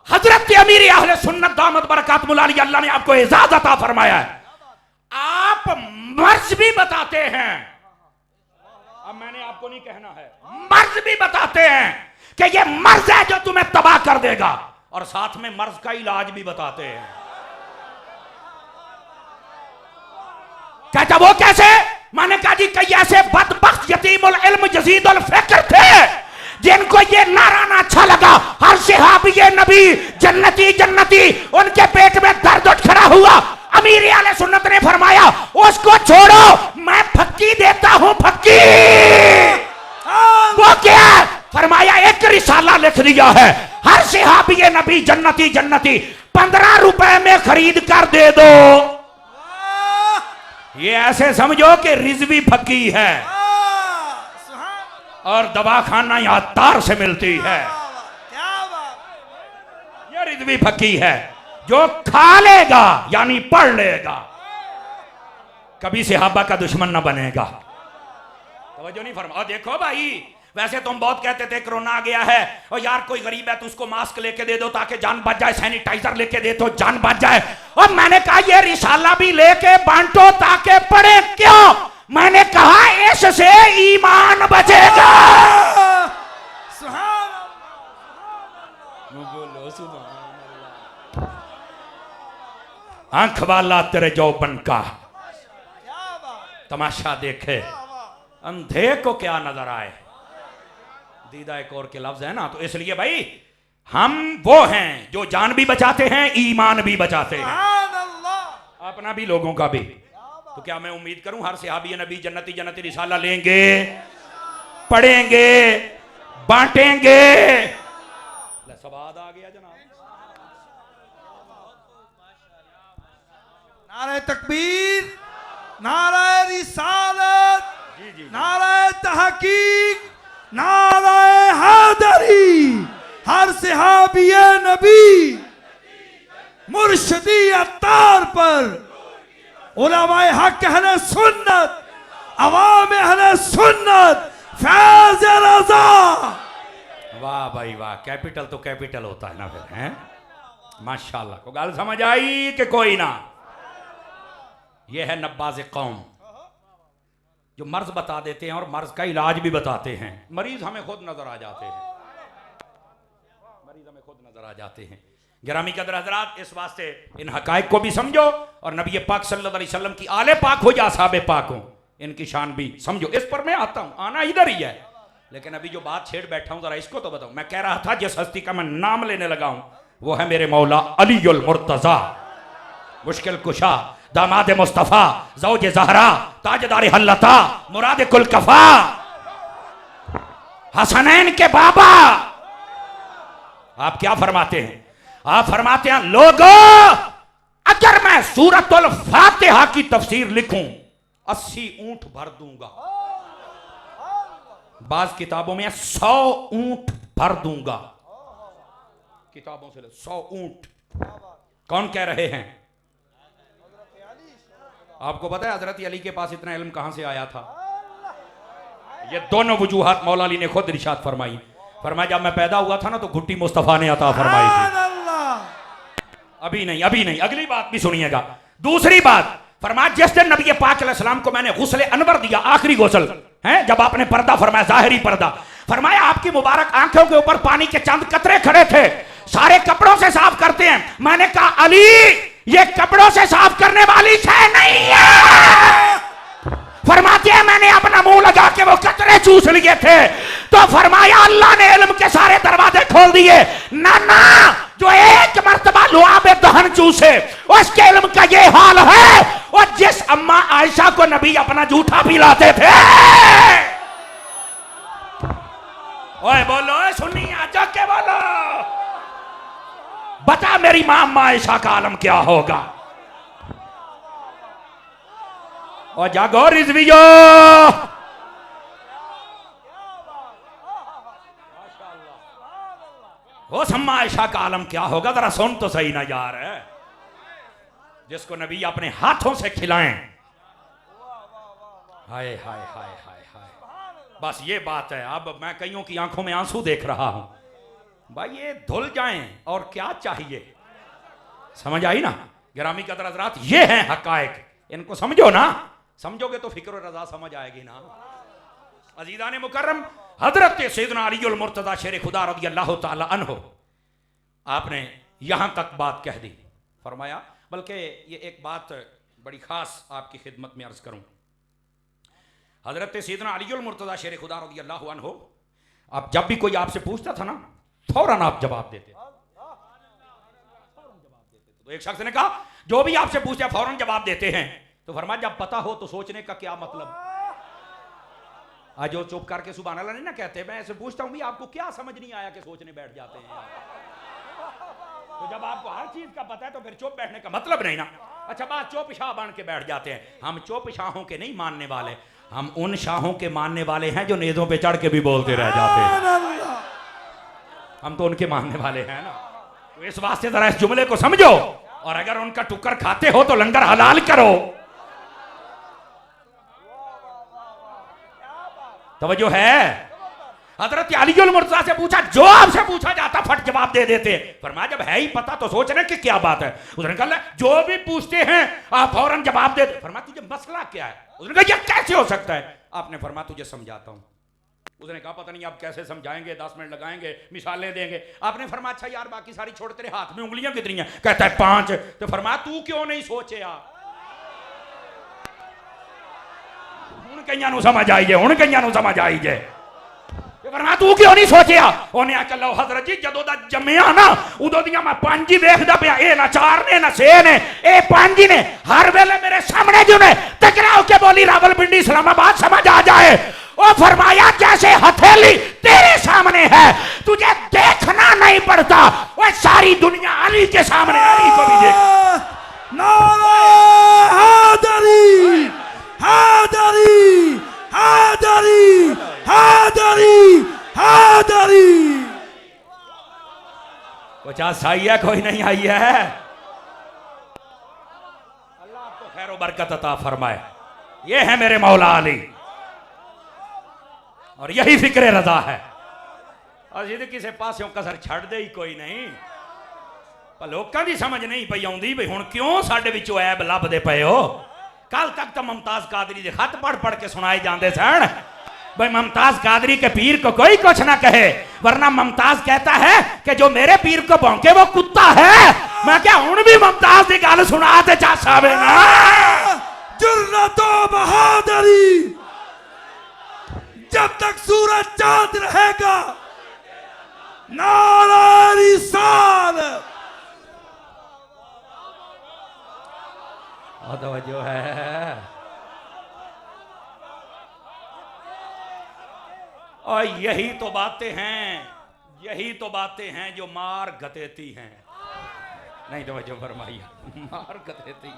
हजरत अमीर अहले सुन्नत दामत बरकातुहुल आलिया, अल्लाह ने आपको इजाजत अता फरमाया है, आप मर्ज भी बताते हैं। अब मैंने आपको नहीं कहना है, मर्ज भी बताते हैं कि ये मर्ज है जो तुम्हें तबाह कर देगा, और साथ में मर्ज का इलाज भी बताते हैं। कहता वो कैसे? मैंने कहा जी कई ऐसे बदबख्त यतीमुल इल्म जसीदुल फिक्र थे जिनको ये नारा ना अच्छा लगा, हर सहाबी नबी जन्नती जन्नती, उनके पेट में दर्द उठ खड़ा हुआ। अमीर आले सुन्नत ने फरमाया उसको छोड़ो, मैं फक्की देता हूं, फक्की। वो क्या? फरमाया एक रिसाला लिख दिया है, हर सहाबी नबी जन्नती जन्नती, 15 रुपए में खरीद कर दे दो। ये ऐसे समझो कि रिजवी फक्की है और दवा खाना यहाँ तार से मिलती है। क्या बात, ये रिजवी फक्की है जो खा लेगा यानी पढ़ लेगा, कभी सहाबा का दुश्मन न बनेगा। तवज्जो नहीं फरमा। और देखो भाई, वैसे तुम बहुत कहते थे कोरोना आ गया है और यार कोई गरीब है तो उसको मास्क लेके दे दो ताकि जान बच जाए, सैनिटाइजर लेके दे तो जान बच जाए। और मैंने कहा ये रिसाला भी लेके बांटो ताकि पढ़े। क्यों? मैंने कहा इससे ईमान बचेगा। सुभान आंख वाला तेरे जौबन का क्या बात, तमाशा देखे, अंधे को क्या नजर आए। दीदा एक और के लफ्ज है ना, तो इसलिए भाई हम वो हैं जो जान भी बचाते हैं, ईमान भी बचाते हैं, सुभान अल्लाह। अपना भी लोगों का भी। तो क्या मैं उम्मीद करूं हर सहाबी नबी जन्नती जन्नती रिसाला लेंगे, पढ़ेंगे, बांटेंगे। सवाद आ गया जनाब। नारे तकबीर, नारे रिसालत, नारे तहकीक, नारे हैदरी, हर सहाबिये नबी मुर्शिदी अत्तार पर, उलमाए हक अहले सुन्नत, अवाम अहले सुन्नत, फैज़ रज़ा। वाह भाई वाह, कैपिटल तो कैपिटल होता है ना फिर, हैं? माशाल्लाह। को गाल समझ आई कि कोई ना? ये है नब्बाज कौम, जो मर्ज बता देते हैं और मर्ज का इलाज भी बताते हैं। मरीज हमें खुद नजर आ जाते हैं, मरीज हमें खुद नजर आ जाते हैं। गिरामी कदर हजरात, इस वास्ते इन हकायक को भी समझो और नबी पाक सल्लल्लाहु अलैहि वसल्लम की आले पाक हो या साहब पाक हो, इनकी शान भी समझो। इस पर मैं आता हूं, आना इधर ही है, लेकिन अभी जो बात छेड़ बैठा हूं जरा इसको तो बताऊं। मैं कह रहा था जिस हस्ती का मैं नाम लेने लगा हूं वो है मेरे मौला अलीउल मुर्तजा, मुश्किल कुशा, दामाद मुस्तफा, ज़ौज ज़हरा, ताजदार हल्लता, मुराद कुल कफा, हसनैन के बाबा। आप क्या फरमाते हैं? आप फरमाते हैं लोगों, अगर मैं सूरतुल फातिहा की तफसीर लिखूं 80 ऊंट भर दूंगा, बाज किताबों में 100 ऊंट भर दूंगा, किताबों से 100 ऊंट। कौन कह रहे हैं? आपको पता है हजरत अली के पास इतना इल्म कहां से आया था? ये दोनों वजूहात मौला अली ने खुद इरशाद फरमाई। फरमाया जब मैं पैदा हुआ था ना तो घुट्टी मुस्तफा ने अता फरमाई थी। अभी नहीं, अभी नहीं, अगली बात भी सुनिएगा। दूसरी बात फरमाया जिस दिन नबी पाक अलैहि सलाम को मैंने गुस्ल अनवर दिया, आखिरी गुस्ल है, जब आपने पर्दा फरमाया, जाहिरी पर्दा, फरमाया आपकी मुबारक आंखों के ऊपर पानी के चंद कतरे खड़े थे, सारे कपड़ों से साफ करते हैं। मैंने कहा अली ये कपड़ों से साफ करने वाली शय नहीं है। फरमाते हैं मैंने अपना मुंह लगा के वो कतरे चूस लिए थे, तो फरमाया अल्लाह ने इल्म के सारे दरवाजे खोल दिए। ना ना, जो एक मर्तबा लुआब दहन चूसे उसके इल्म का ये हाल है। और जिस अम्मा आयशा को नबी अपना जूठा पिलाते थे, ओए बोलो सुन्नी आजा के बोलो, बता मेरी मां अम्मा आयशा का आलम क्या होगा? और जागो रिजवियो, वो अम्मा आयशा का आलम क्या होगा? जरा सुन तो सही ना यार, जिसको नबी अपने हाथों से खिलाएं। हाय हाय हाय हाय हाय, बस ये बात है। अब मैं कईयों की आंखों में आंसू देख रहा हूं, भाई ये धुल जाएं और क्या चाहिए? समझ आई ना? गिरामी कदर हज़रात, ये हैं हकायक, इनको समझो ना, समझोगे तो फिक्र रजा समझ आएगी ना। अजीज़ान मुकर्रम, हजरत सैयदना अलीउल मुर्तज़ा शेर खुदा रज़ी अल्लाह ताला अन्हु, आपने यहां तक बात कह दी। फरमाया, बल्कि ये एक बात बड़ी खास आपकी खिदमत में अर्ज करूं। हजरत सैयदना अलीउल मुर्तज़ा शेर खुदा रज़ी अल्लाह अन्हु, आप जब भी कोई आपसे पूछता था ना फौरन आप जवाब देते। तो एक शख्स ने कहा जो भी आपसे पूछते फौरन जवाब देते हैं, तो फरमाया जब पता हो तो सोचने का क्या मतलब? आज जो चुप करके सुभान अल्लाह नहीं ना कहते, मैं ऐसे पूछता हूं भी आपको क्या समझ नहीं आया कि सोचने बैठ जाते हैं? तो जब आपको हर चीज का पता है तो फिर चुप बैठने का मतलब नहीं ना। अच्छा बात चुप शाह बन के बैठ जाते हैं। हम चुप शाहों के नहीं मानने वाले, हम उन शाहों के मानने वाले हैं जो नेज़ों पे चढ़ के भी बोलते रह जाते हैं। हम तो उनके मानने वाले हैं ना। तो इस वास्ते जरा इस जुमले को समझो, और अगर उनका टुक्कर खाते हो तो लंगर हलाल करो। तवज्जो है? हजरत अलीउल मुर्तज़ा से पूछा, जो आपसे पूछा जाता फट जवाब दे देते। फरमाया जब है ही पता तो सोचने की क्या बात है? उसने कहा जो भी पूछते हैं आप फौरन जवाब दे दे। फरमाया तुझे मसला क्या है? उसने कहा यह कैसे हो सकता है? आपने फरमाया तुझे समझाता हूं। उसने कहा पता नहीं आप कैसे समझाएंगे, 10 मिनट लगाएंगे, मिसालें देंगे। आपने फरमाया अच्छा यार बाकी सारी छोड़, तेरे हाथ में उंगलियां कितनी हैं? कहता है 5। तो फरमाया तू क्यों नहीं सोचे? हुण कईयां नूं समझ आई है, हुण कईयां नूं समझ आई है। फरमाया तू क्यों नहीं सोचिया? उन्हें आखिया लो हजरत जी जदों दा जम्मिया ना उदों दियां मैं 5 ही देखदा पिया, ए ना 4 ने ना 6 ने, ए 5 ही ने। हर वेले मेरे सामने जो ने टकराव के बोली रावलपिंडी इस्लामाबाद समझ आ जाए। ओ फरमाया जैसे हथेली तेरे सामने है, तुझे देखना नहीं पड़ता, वो सारी दुनिया अली के सामने, अली को भी देख। नारे हैदरी हैदरी हैदरी हैदरी हैदरी। 50 आई है, कोई नहीं आई है। अल्लाह आपको खैर व बरकत अता फरमाए। ये है मेरे मौला अली, और यही फिक्र रजा है। और जिंदगी से पासों कसर छड़ दे ही कोई नहीं। पर लोगों की समझ नहीं पई आउंदी भी हुण क्यों साडे विचों ऐब लभदे पए हो। कल तक तो मुमताज कादरी के खत पढ़ पढ़ के सुनाए जाते सन भाई मुमताज कादरी के पीर को कोई कुछ ना कहे, वरना मुमताज कहता है कि जो मेरे पीर को भौंके वो कुत्ता है। मैं क्या हूं भी मुमताज की गल सुना दे चा साहब ना जुर्रतो बहादुरी, जब तक सूरज चांद रहेगा नारा रिसालत। जो है और यही तो बातें हैं, यही तो बातें हैं जो मार गतेती हैं। नहीं तो जो फरमाई मार गतेती।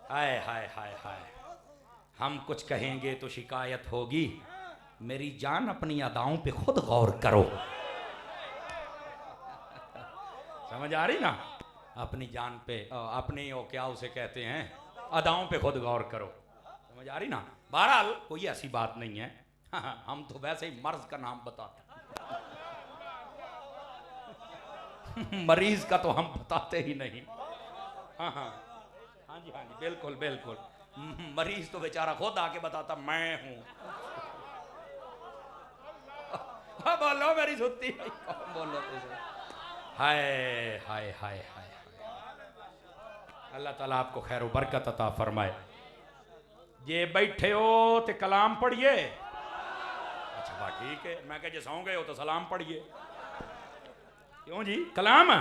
हाय हाय हाय हाय, हम कुछ कहेंगे तो शिकायत होगी। मेरी जान अपनी अदाओं पे खुद गौर करो। समझ आ रही ना? अपनी जान पे, अपनी वो क्या उसे कहते हैं, अदाओं पे खुद गौर करो। समझ आ रही ना? बहरहाल कोई ऐसी बात नहीं है। हम तो वैसे ही मर्ज का नाम बताते मरीज का तो हम बताते ही नहीं। हाँ हाँ हाँ जी, हाँ जी, बिल्कुल बिल्कुल। मरीज तो बेचारा खुद आके बताता मैं हूं। बोलो मेरी सुत्ती बोलो। हाय हाय हाय हाय, अल्लाह ताला आपको खैर बरकत अता फरमाए। ये बैठे हो तो कलाम पढ़िए। अच्छा बात ठीक है, मैं कह सौ गए हो तो सलाम पढ़िए। क्यों जी कलाम?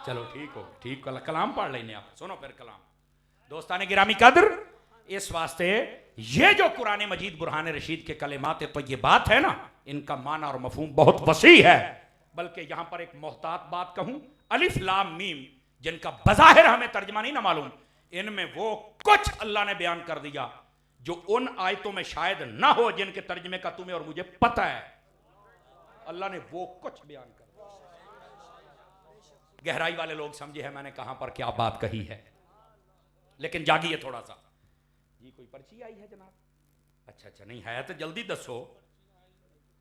चलो ठीक हो, ठीक कलाम पढ़ लेने आप। सुनो फिर कलाम। दोस्ताने गिरामी कदर, इस वास्ते ये जो कुरान मजीद बुरहान रशीद के कलेमात है, तो ये बात है ना, इनका माना और मफहूम बहुत वसी है। बल्कि यहां पर एक मोहतात बात कहूं, अलिफ लाम मीम जिनका बज़ाहिर हमें तर्जमा नहीं ना मालूम, इनमें वो कुछ अल्लाह ने बयान कर दिया जो उन आयतों में शायद ना हो जिनके तर्जमे का तुम्हें और मुझे पता है। अल्लाह ने वो कुछ बयान कर दिया। गहराई वाले लोग समझे है मैंने कहां पर क्या बात कही है। लेकिन जागिए थोड़ा सा जी। कोई पर्ची आई है जनाब? अच्छा अच्छा, नहीं है तो जल्दी दसो।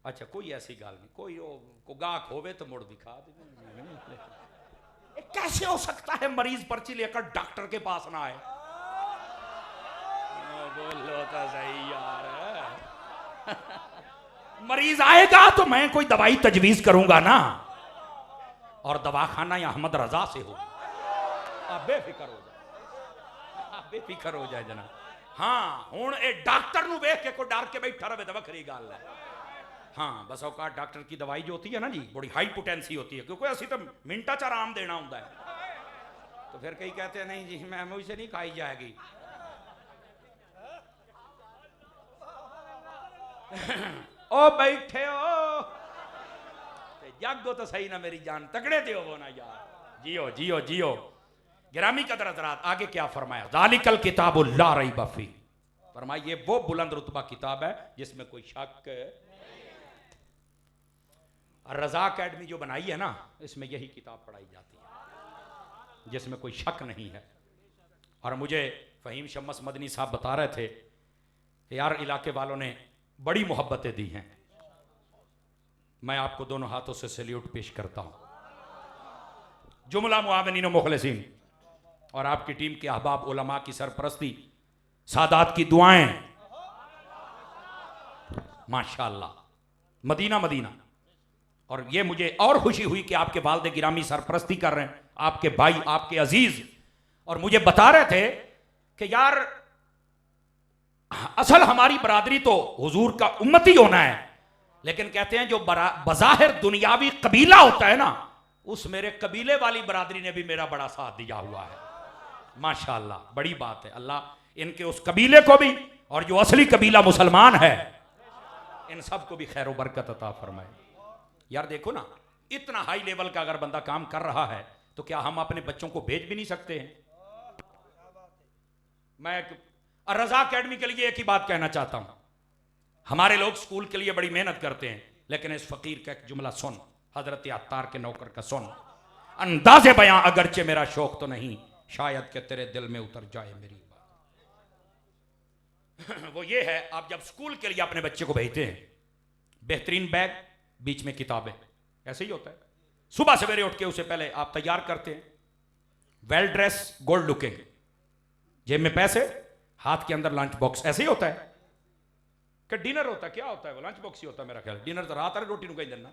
अच्छा कोई ऐसी गाल नहीं, कोई को गाहक होवे तो मुड़ दिखा दे। कैसे हो सकता है मरीज पर्ची लेकर डॉक्टर के पास ना आए? बोलो तो सही यार। मरीज आएगा तो मैं कोई दवाई तजवीज करूंगा ना, और दवाखाना या अहमद रजा से हो। आप बेफिक्र हो जाए, आप बेफिक्र हो जाए जनाब। हाँ हुण ए डॉक्टर नूं वेख के कोई डर के बैठा रहे तो वखरी गल है। हाँ बस औकात डॉक्टर की दवाई जो होती है ना जी, बड़ी हाई पोटेंसी होती है, क्योंकि असि तो मिनटा च आराम देना होता है। तो फिर कई कहते हैं नहीं जी मैं मुझसे नहीं खाई जाएगी। ओ बैठे हो जागो तो सही ना मेरी जान, तगड़े दे हो ना यार। जियो जियो जियो। गिरामी कदर हज़रात, आगे क्या फरमाया? ज़ालिकल किताबु ला रैब फीह। फरमाया ये वो बुलंद रुतबा किताब है जिसमें कोई शक। रजा अकेडमी जो बनाई है ना, इसमें यही किताब पढ़ाई जाती है जिसमें कोई शक नहीं है। और मुझे फ़हीम शम्स मदनी साहब बता रहे थे कि यार इलाके वालों ने बड़ी मोहब्बतें दी हैं। मैं आपको दोनों हाथों से सैल्यूट पेश करता हूं। जुमला मुआविनीन मुखलिसीन और आपकी टीम के अहबाब उलमा की सरपरस्ती, सादात की दुआएं, माशाअल्लाह, मदीना मदीना। और ये मुझे और खुशी हुई कि आपके वालिद गिरामी सरपरस्ती कर रहे हैं, आपके भाई, आपके अजीज। और मुझे बता रहे थे कि यार असल हमारी बरादरी तो हुजूर का उम्मती होना है, लेकिन कहते हैं जो बज़ाहिर दुनियावी कबीला होता है ना, उस मेरे कबीले वाली बरादरी ने भी मेरा बड़ा साथ दिया हुआ है। माशाअल्लाह, बड़ी बात है। अल्लाह इनके उस कबीले को भी और जो असली कबीला मुसलमान है इन सब को भी खैर व बरकत अता फरमाए। यार देखो ना, इतना हाई लेवल का अगर बंदा काम कर रहा है तो क्या हम अपने बच्चों को भेज भी नहीं सकते हैं? मैं रजा अकेडमी के लिए एक ही बात कहना चाहता हूं, हमारे लोग स्कूल के लिए बड़ी मेहनत करते हैं, लेकिन इस फकीर का एक जुमला सुन, हजरत अत्तार के नौकर का सुन। अंदाज़े बयां अगरचे मेरा शौक तो नहीं, शायद कि तेरे दिल में उतर जाए मेरी बात। वो ये है, आप जब स्कूल के लिए अपने बच्चे को भेजते हैं, बेहतरीन बैग, बीच में किताबें, ऐसे ही होता है। सुबह सवेरे उठ के उसे पहले आप तैयार करते हैं, वेल ड्रेस, गोल्ड लुकिंग, जेब में पैसे, हाथ के अंदर लंच बॉक्स। ऐसे ही होता है कि डिनर होता है? क्या होता है वो? लंच बॉक्स ही होता है मेरा ख्याल। डिनर तो रात वाली रोटी नु कहीं देना।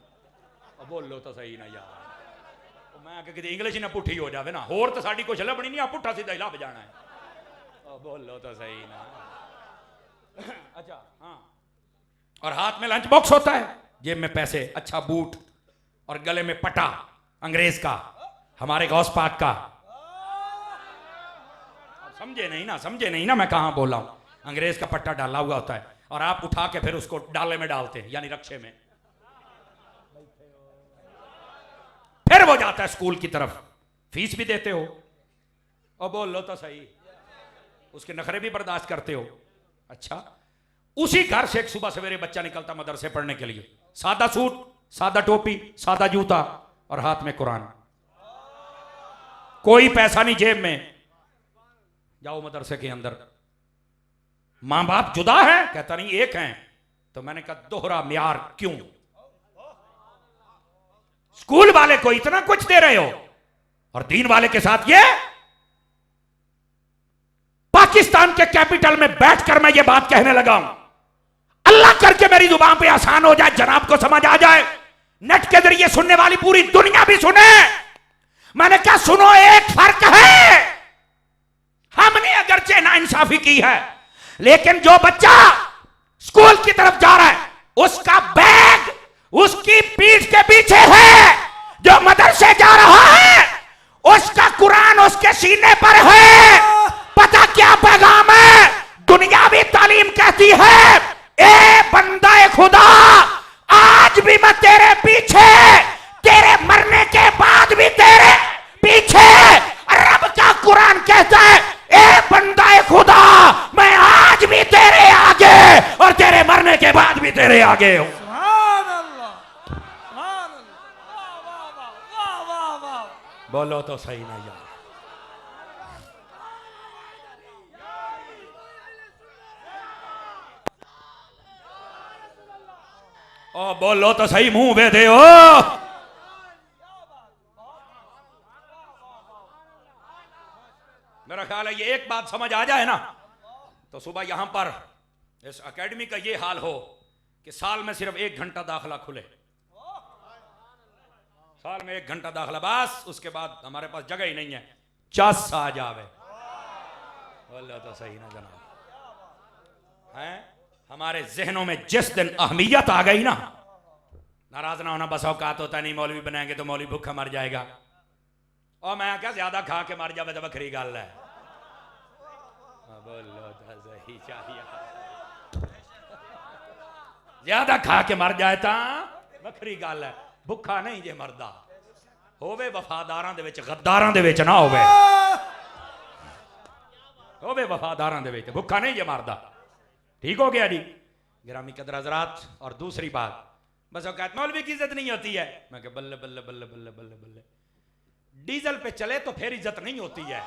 अब बोल लो तो सही ना यार, मैं आके किसी इंग्लिश ही ना पुठी हो जावे ना, होर तो साड़ी कुछ लभनी नहीं, आप पुठा सीधा ही लभ जाना है। अब बोल लो तो सही ना। अच्छा हाँ, और हाथ में लंच बॉक्स होता है, जेब में पैसे, अच्छा बूट, और गले में पटा अंग्रेज का, हमारे गौस पाक का। समझे नहीं ना, समझे नहीं ना मैं कहां बोल रहा हूं। अंग्रेज का पट्टा डाला हुआ होता है और आप उठा के फिर उसको डाले में डालते हैं, यानी रक्षे में। फिर वो जाता है स्कूल की तरफ, फीस भी देते हो, और बोल लो तो सही, उसके नखरे भी बर्दाश्त करते हो। अच्छा, उसी घर से एक सुबह सवेरे बच्चा निकलता मदरसे पढ़ने के लिए, सादा सूट, सादा टोपी, सादा जूता और हाथ में कुरान, कोई पैसा नहीं जेब में। जाओ मदरसे के अंदर, मां बाप जुदा है? कहता नहीं एक हैं। तो मैंने कहा दोहरा म्यार क्यों? स्कूल वाले को इतना कुछ दे रहे हो और दीन वाले के साथ ये। पाकिस्तान के कैपिटल में बैठकर मैं ये बात कहने लगा हूं, अल्लाह करके मेरी जुबान पे आसान हो जाए, जनाब को समझ आ जाए, नेट के जरिए सुनने वाली पूरी दुनिया भी सुने। मैंने कहा सुनो, एक फर्क है, हमने अगरचे नाइंसाफी की है, लेकिन जो बच्चा स्कूल की तरफ जा रहा है उसका बैग उसकी पीठ के पीछे है, जो मदरसे जा रहा है उसका कुरान उसके सीने पर है। पता क्या पैगाम है? दुनियावी तालीम कहती है, ए बंदा खुदा, आज भी मैं तेरे पीछे, तेरे मरने के बाद भी तेरे पीछे। रब का कुरान कहता है, ए बंदा खुदा, मैं आज भी तेरे आगे और तेरे मरने के बाद भी तेरे आगे हूं। बोलो तो सही ना यार। ओ बोलो तो सही, मुंह बेधे हो। मेरा ख्याल है ये एक बात समझ आ जाए ना, तो सुबह यहां पर इस एकेडमी का ये हाल हो कि साल में सिर्फ 1 घंटा दाखिला खुले, साल में 1 घंटा दाखिला, बस उसके बाद हमारे पास जगह ही नहीं है, चस आ जावे। बोलो तो सही ना जनाब। हैं हमारे जहनों में जिस दिन अहमियत आ गई ना, नाराज ना होना, बस औकात होता नहीं, मौलवी बनाएंगे तो मौलवी भूखा मर जाएगा, और मैं क्या ज्यादा खा के मर जावे तो बखरी गल है। बोलो तो सही चाहिए, ज्यादा खा के मर जाए ता बखरी गल है, भुखा नहीं जे मरदा होवे, वफादारां दे विच गद्दारां दे विच ना होवे, होवे वफादारां दे विच, भुखा नहीं जे मरदा। ठीक हो गया जी गिरामी कदर हजरात। और दूसरी बात, बस औकात मौलवी की इज्जत नहीं होती है। मैं कह बल्ले बल्ले बल्ले बल्ले बल्ले बल्ले, डीजल पे चले तो फिर इज्जत नहीं होती है।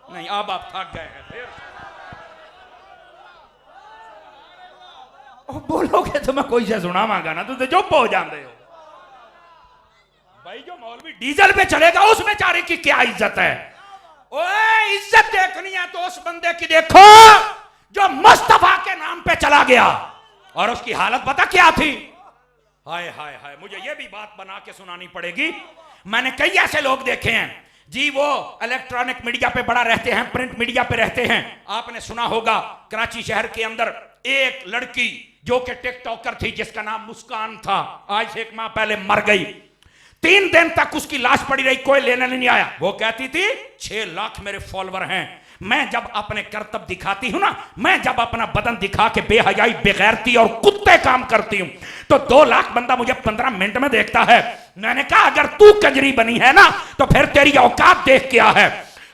नहीं अब आप थक गए हैं फिर। बोलोगे तो मैं कोई से सुनावांगा ना, तुम तो चुप हो जाते हो। भाई जो मौलवी डीजल पे चलेगा उस बेचारे की क्या इज्जत है? ओए इज्जत देखनी है तो उस बंदे की देखो जो मुस्तफा के नाम पे चला गया, और उसकी हालत पता क्या थी? हाय हाय हाय, मुझे ये भी बात बना के सुनानी पड़ेगी। मैंने कई ऐसे लोग देखे हैं जी, वो इलेक्ट्रॉनिक मीडिया पे बड़ा रहते हैं, प्रिंट मीडिया पे रहते हैं। आपने सुना होगा कराची शहर के अंदर एक लड़की जो कि टिकटॉकर थी, जिसका नाम मुस्कान था, आज से 1 माह पहले मर गई। 3 दिन तक उसकी लाश पड़ी रही, कोई लेने नहीं आया। वो कहती थी 6 लाख मेरे फॉलोवर हैं, मैं जब अपने करतब दिखाती हूं ना, मैं जब अपना बदन दिखा के बेहयाई, बेगैरती और कुत्ते काम करती हूं, तो 2 लाख बंदा मुझे 15 मिनट में देखता है। मैंने कहा अगर तू कंजरी बनी है ना, तो फिर तेरी औकात देख क्या है।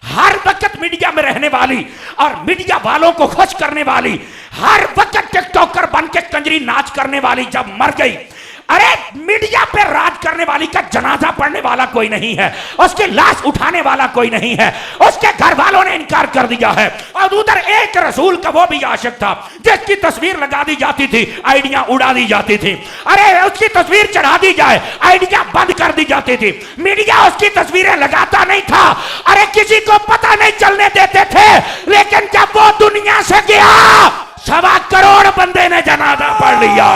हर वक्त मीडिया में रहने वाली और मीडिया वालों को खुश करने वाली, हर वक्त टिकटॉकर बन के कंजरी नाच करने वाली जब मर गई, अरे मीडिया पे राज करने वाली का जनाजा पढ़ने वाला कोई नहीं है, उसकी लाश उठाने वाला कोई नहीं है, उसके घर वालों ने इनकार कर दिया है। और उधर एक रसूल का वो भी आशिक था जिसकी तस्वीर लगा दी जाती थी, आइडिया उड़ा दी जाती थी। अरे उसकी तस्वीर चढ़ा दी जाए, आइडिया बंद कर दी जाती थी। मीडिया उसकी तस्वीरें लगाता नहीं था, अरे किसी को पता नहीं चलने देते थे। लेकिन जब वो दुनिया से गया, 1.25 करोड़ बंदे ने जनाजा पढ़ लिया।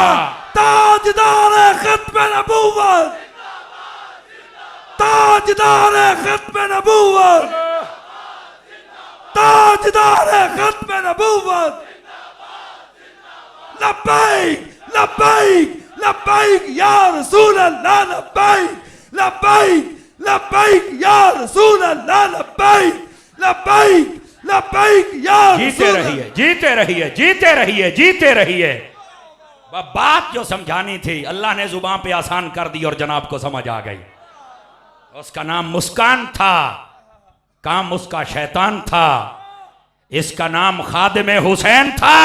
ताजदार खत्म नबूवत, ताजदार खत्म नबूवत, ताजदार खत्म नबूवत। लब्बैक लब्बैक लब्बैक या रसूल अल्लाह, लब्बैक लब्बैक लब्बैक या रसूल अल्लाह, लब्बैक लब्बैक लब्बैक या जीते रहिए, जीते रहिए, जीते रहिए, जीते रहिए। बात जो समझानी थी अल्लाह ने जुबान पे आसान कर दी और जनाब को समझ आ गई। उसका नाम मुस्कान था, काम उसका शैतान था, इसका नाम खादिम हुसैन था,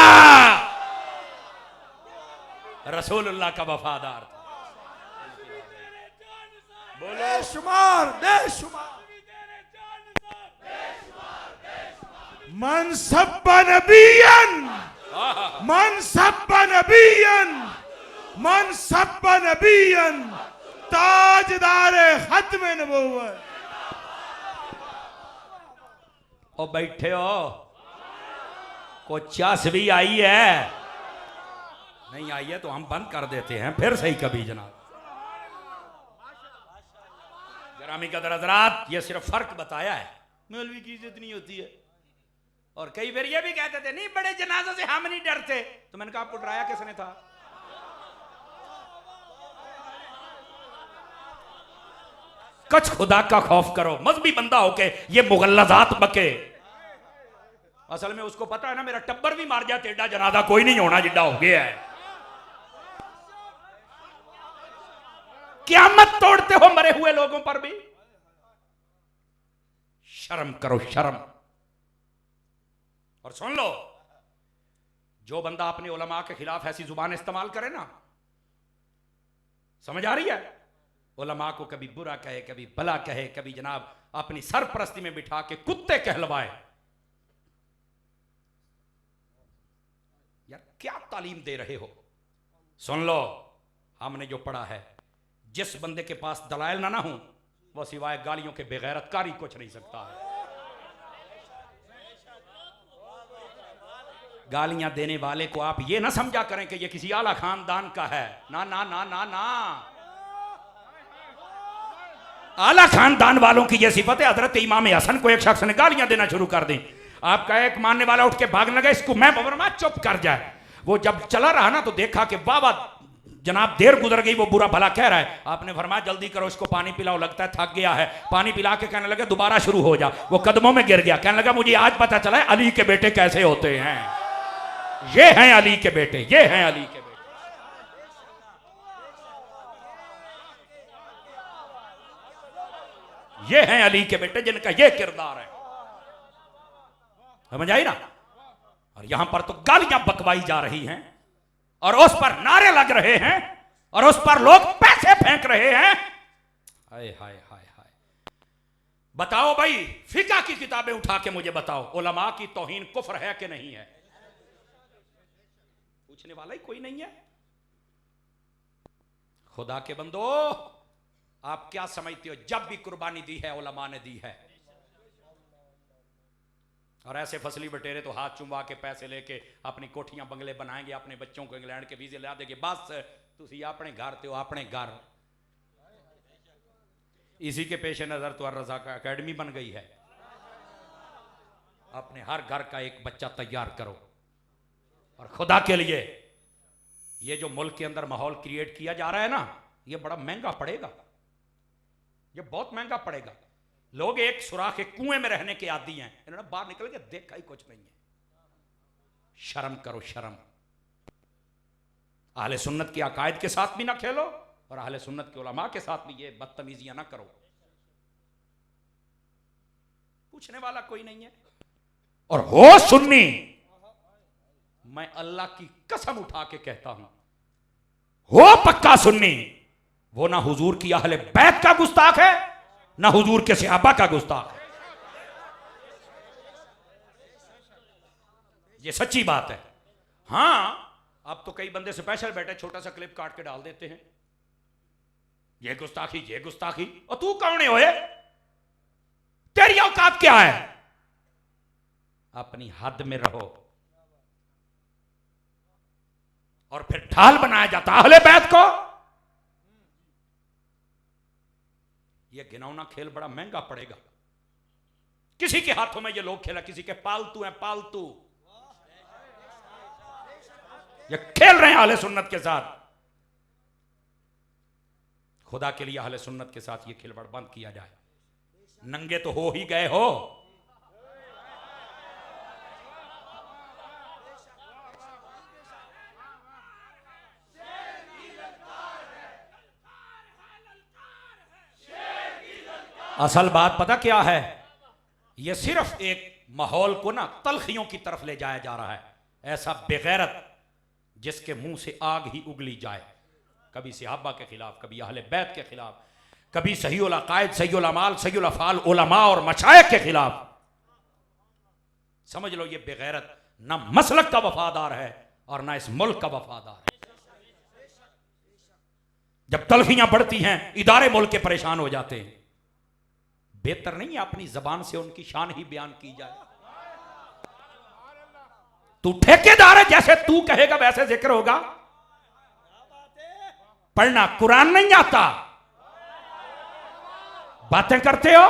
रसूलुल्लाह का वफादार था। बेशुमार बेशुमार मन सब्बा नबियन, मन सब्बा नबियन, मन सब्बा नबियन, ताजदार खत्म नबूवत। ओ बैठे हो, को चस भी आई है? नहीं आई है तो हम बंद कर देते हैं फिर सही कभी जनाब। गिरामी कदर हज़रात, ये सिर्फ फर्क बताया है। मौलवी की इज्जत नहीं होती है, और कई बार ये भी कहते थे नहीं बड़े जनाजे से हम नहीं डरते। तो मैंने कहा आपको डराया किसने था? कुछ खुदा का खौफ करो, मजहबी बंदा होके ये मुगल्लजात बके। असल में उसको पता है ना, मेरा टब्बर भी मार जाए टेढ़ा जनाजा कोई नहीं होना जिड्डा हो गया है। क़यामत तोड़ते हो मरे हुए लोगों पर भी। शर्म करो, शर्म। और सुन लो, जो बंदा अपने उलमा के खिलाफ ऐसी जुबान इस्तेमाल करे ना, समझ आ रही है? उलमा को कभी बुरा कहे, कभी भला कहे, कभी जनाब अपनी सरपरस्ती में बिठा के कुत्ते कहलवाए, यार क्या तालीम दे रहे हो? सुन लो, हमने जो पढ़ा है, जिस बंदे के पास दलाइल ना हो वो सिवाय गालियों के बेगैरतकारी कुछ नहीं सकता है। गालियां देने वाले को आप ये ना समझा करें कि ये किसी आला खानदान का है। ना ना ना ना ना, आला खानदान वालों की ये सिफत है। हजरत इमाम हसन को एक शख्स ने गालियां देना शुरू कर दी। आपका एक मानने वाला उठ के भागने लगा, इसको मैं फरमा चुप कर जाए। वो जब चला रहा ना तो देखा कि बाबा जनाब देर गुजर गई, वो बुरा भला कह रहा है। आपने फरमाया जल्दी करो, इसको पानी पिलाओ, लगता है थक गया है। पानी पिला के कहने लगे दोबारा शुरू हो जा। वो कदमों में गिर गया, कहने लगा मुझे आज पता चला है अली के बेटे कैसे होते हैं। ये हैं अली के बेटे, ये हैं अली के बेटे। ये हैं अली के बेटे जिनका ये किरदार है। समझ आई ना? और यहां पर तो गालियां बकवाई जा रही हैं, और उस पर नारे लग रहे हैं, और उस पर लोग पैसे फेंक रहे हैं। हाय हाय हाय हाय। बताओ भाई, फिका की किताबें उठा के मुझे बताओ, उलमा की तौहीन कुफ्र है कि नहीं है? पूछने वाला ही कोई नहीं है। खुदा के बंदो, आप क्या समझते हो? जब भी कुर्बानी दी है उलमा ने दी है। और ऐसे फसली बटेरे तो हाथ चुम्बा के पैसे लेके अपनी कोठियां बंगले बनाएंगे, अपने बच्चों को इंग्लैंड के वीजे ला देंगे। बस तुसी अपने घर ते हो, अपने घर। इसी के पेश नजर तो रजा का अकेडमी बन गई है। अपने हर घर का एक बच्चा तैयार करो। और खुदा के लिए ये जो मुल्क के अंदर माहौल क्रिएट किया जा रहा है ना, ये बड़ा महंगा पड़ेगा, ये बहुत महंगा पड़ेगा। लोग एक सुराख के कुएं में रहने के आदी हैं, इन्होंने बाहर निकल के देखा ही कुछ नहीं है। शर्म करो, शर्म। अहले सुन्नत के अकायद के साथ भी ना खेलो, और अहले सुन्नत के उलमा के साथ भी ये बदतमीजियां ना करो। पूछने वाला कोई नहीं है। और हो सुन्नी, मैं अल्लाह की कसम उठा के कहता हूं, हो पक्का सुन्नी, वो ना हुजूर की अहले बैत का गुस्ताख है, ना हुजूर के सहाबा का गुस्ताख है। ये सच्ची बात है। हां, अब तो कई बंदे स्पेशल बैठे छोटा सा क्लिप काट के डाल देते हैं, ये गुस्ताखी ये गुस्ताखी। और तू कौन है ओए? तेरी औकात क्या है? अपनी हद में रहो। और फिर ढाल बनाया जाता अहले बैत को। यह घिनौना खेल बड़ा महंगा पड़ेगा। किसी के हाथों में ये लोग खेला, किसी के पालतू हैं, पालतू ये खेल रहे हैं अहले सुन्नत के साथ। खुदा के लिए अहले सुन्नत के साथ ये खिलवाड़ बंद किया जाए। नंगे तो हो ही गए हो। असल बात पता क्या है? यह सिर्फ एक माहौल को ना तलखियों की तरफ ले जाया जा रहा है। ऐसा बेगैरत जिसके मुंह से आग ही उगली जाए, कभी सहाबा के खिलाफ, कभी अहले बैत के खिलाफ, कभी सहीउल अकायद, सहीउल अमाल, सहीउल अफ़ाल उलमा और मशाइख के खिलाफ। समझ लो ये बेगैरत ना मसलक का वफादार है और ना इस मुल्क का वफादार है। जब तलखियां बढ़ती हैं, इदारे मुल्क के परेशान हो जाते हैं। बेहतर नहीं है अपनी जबान से उनकी शान ही बयान की जाए? तू ठेकेदार है, जैसे तू कहेगा वैसे जिक्र होगा। पढ़ना कुरान नहीं आता, बातें करते हो।